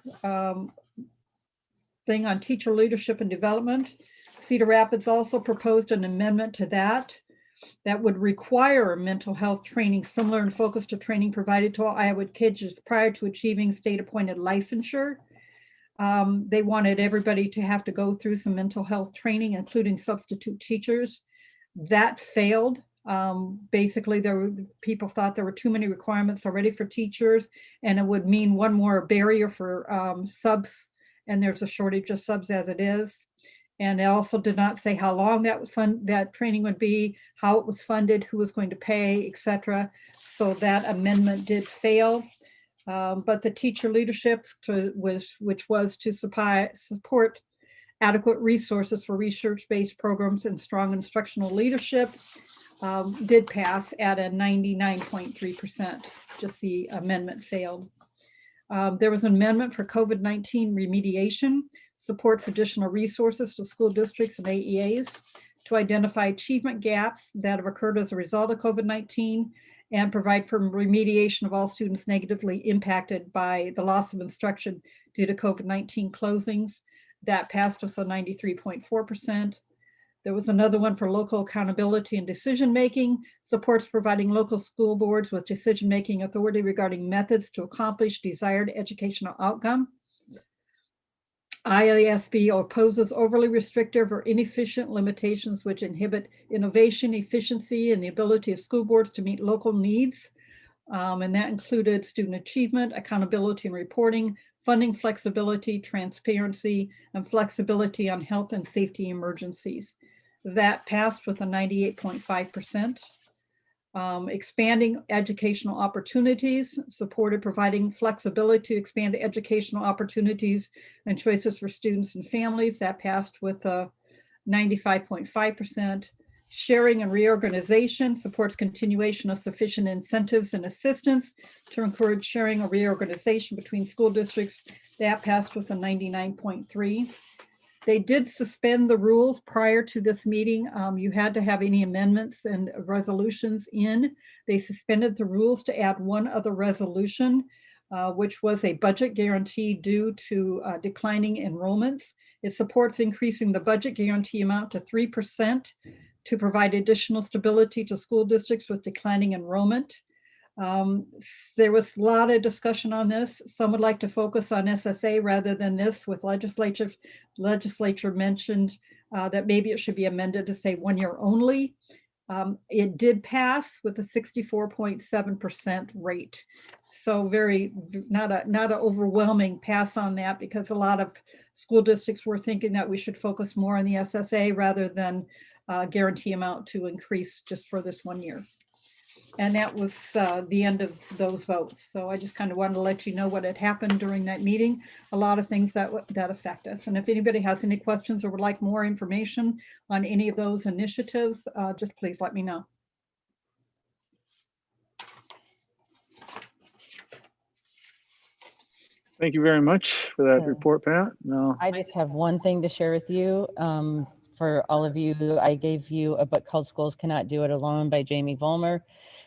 thing on teacher leadership and development. Cedar Rapids also proposed an amendment to that would require mental health training similar in focus to training provided to all Iowa kids prior to achieving state-appointed licensure. They wanted everybody to have to go through some mental health training, including substitute teachers. That failed. Basically, people thought there were too many requirements already for teachers, and it would mean one more barrier for subs, and there's a shortage of subs as it is. And it also did not say how long that training would be, how it was funded, who was going to pay, etc. So that amendment did fail. But the teacher leadership, which was to support adequate resources for research-based programs and strong instructional leadership, did pass at a 99.3%. Just the amendment failed. There was an amendment for COVID-19 remediation, supports additional resources to school districts and AEAs to identify achievement gaps that have occurred as a result of COVID-19 and provide for remediation of all students negatively impacted by the loss of instruction due to COVID-19 closings. That passed with a 93.4%. There was another one for local accountability and decision-making, supports providing local school boards with decision-making authority regarding methods to accomplish desired educational outcome. IASB opposes overly restrictive or inefficient limitations which inhibit innovation, efficiency, and the ability of school boards to meet local needs. And that included student achievement, accountability and reporting, funding flexibility, transparency, and flexibility on health and safety emergencies. That passed with a 98.5%. Expanding educational opportunities, supported providing flexibility to expand educational opportunities and choices for students and families. That passed with a 95.5%. Sharing and reorganization supports continuation of sufficient incentives and assistance to encourage sharing or reorganization between school districts. That passed with a 99.3%. They did suspend the rules prior to this meeting. You had to have any amendments and resolutions in. They suspended the rules to add one other resolution, which was a budget guarantee due to declining enrollments. It supports increasing the budget guarantee amount to 3% to provide additional stability to school districts with declining enrollment. There was a lot of discussion on this. Some would like to focus on SSA rather than this, with legislature mentioned that maybe it should be amended to say 1 year only. It did pass with a 64.7% rate. So not an overwhelming pass on that, because a lot of school districts were thinking that we should focus more on the SSA rather than guarantee amount to increase just for this 1 year. And that was the end of those votes. So I just kind of wanted to let you know what had happened during that meeting. A lot of things that affect us. And if anybody has any questions or would like more information on any of those initiatives, just please let me know. Thank you very much for that Yeah. report, Pat. No, I just have one thing to share with you. For all of you, I gave you a book called Schools Cannot Do It Alone by Jamie Vollmer.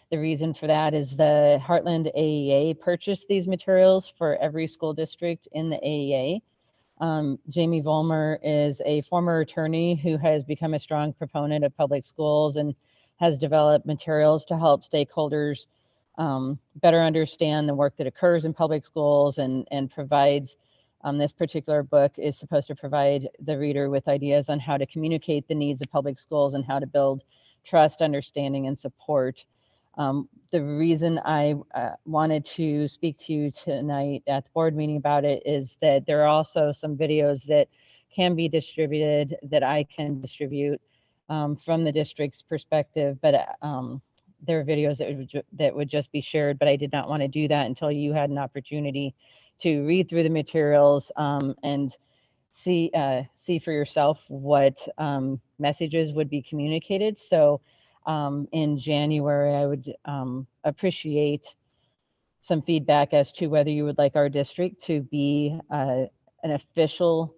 The reason for that is the Heartland AEA purchased these materials for every school district in the AEA. Jamie Vollmer is a former attorney who has become a strong proponent of public schools and has developed materials to help stakeholders better understand the work that occurs in public schools, and provides, this particular book is supposed to provide the reader with ideas on how to communicate the needs of public schools and how to build trust, understanding, and support. The reason I wanted to speak to you tonight at the board meeting about it is that there are also some videos that can be distributed that I can distribute from the district's perspective, but there are videos that would just be shared, but I did not want to do that until you had an opportunity to read through the materials and see for yourself what messages would be communicated. So in January, I would appreciate some feedback as to whether you would like our district to be an official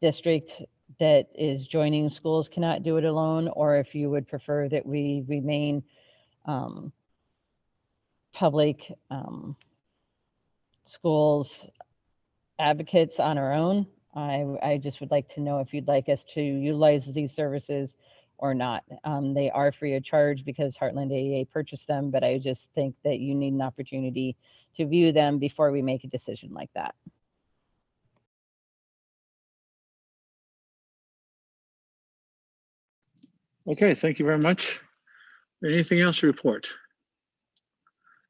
district that is joining Schools Cannot Do It Alone, or if you would prefer that we remain public schools advocates on our own. I just would like to know if you'd like us to utilize these services or not. They are free of charge because Heartland AEA purchased them, but I just think that you need an opportunity to view them before we make a decision like that. okay, thank you very much. Anything else to report?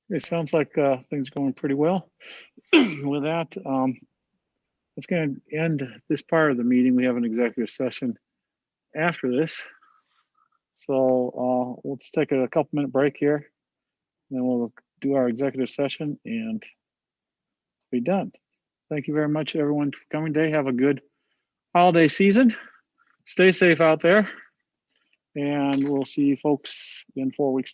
It sounds like things are going pretty well. With that, it's going to end this part of the meeting. We have an executive session after this. So let's take a couple-minute break here, and then we'll do our executive session and be done. Thank you very much, everyone, for coming today. Have a good holiday season. Stay safe out there, and we'll see you folks in 4 weeks' time.